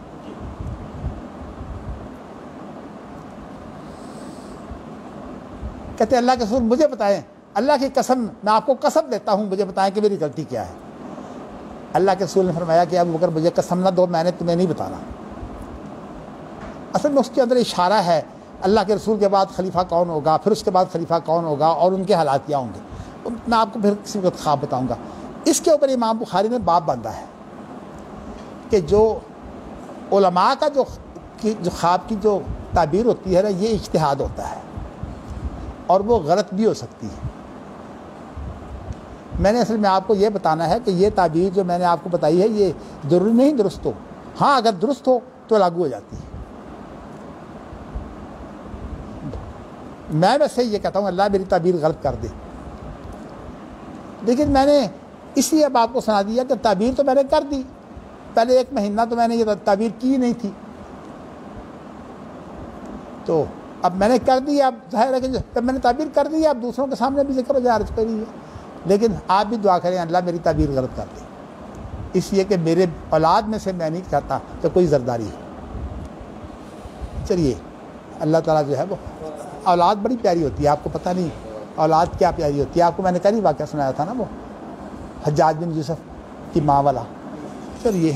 کہتے ہیں اللہ کے رسول مجھے بتائیں، اللہ کی قسم میں آپ کو قسم دیتا ہوں مجھے بتائیں کہ میری غلطی کیا ہے. اللہ کے رسول نے فرمایا کہ ابو بکر مجھے قسم نہ دو، میں نے تمہیں نہیں بتانا. اصل میں اس کے اندر اشارہ ہے اللہ کے رسول کے بعد خلیفہ کون ہوگا، پھر اس کے بعد خلیفہ کون ہوگا، اور ان کے حالات کیا ہوں گے. میں آپ کو پھر کسی وقت خواب بتاؤں گا. اس کے اوپر امام بخاری نے باب باندھا ہے کہ جو علماء کا جو خواب کی جو تعبیر ہوتی ہے نا، یہ اجتہاد ہوتا ہے اور وہ غلط بھی ہو سکتی ہے. میں نے اصل میں آپ کو یہ بتانا ہے کہ یہ تعبیر جو میں نے آپ کو بتائی ہے یہ ضروری نہیں درست ہو. ہاں اگر درست ہو تو لاگو ہو جاتی ہے. میں ویسے یہ کہتا ہوں اللہ میری تعبیر غلط کر دے، لیکن میں نے اس لیے اب آپ کو سنا دیا کہ تعبیر تو میں نے کر دی. پہلے ایک مہینہ تو میں نے یہ تعبیر کی نہیں تھی، تو اب میں نے کر دی. اب ظاہر ہے کہ جب میں نے تعبیر کر دی اب دوسروں کے سامنے بھی ذکر ہو جائے، عرض کری ہے. لیکن آپ بھی دعا کریں اللہ میری تعبیر غلط کر دے، اس لیے کہ میرے اولاد میں سے میں نہیں چاہتا کہ کوئی زرداری ہو. چلیے اللہ تعالیٰ جو ہے وہ اولاد بڑی پیاری ہوتی ہے، آپ کو پتہ نہیں اولاد کیا پیاری ہوتی ہے. آپ کو میں نے کل ہی واقعہ سنایا تھا نا، وہ حجاج بن یوسف کی ماں والا. چلیے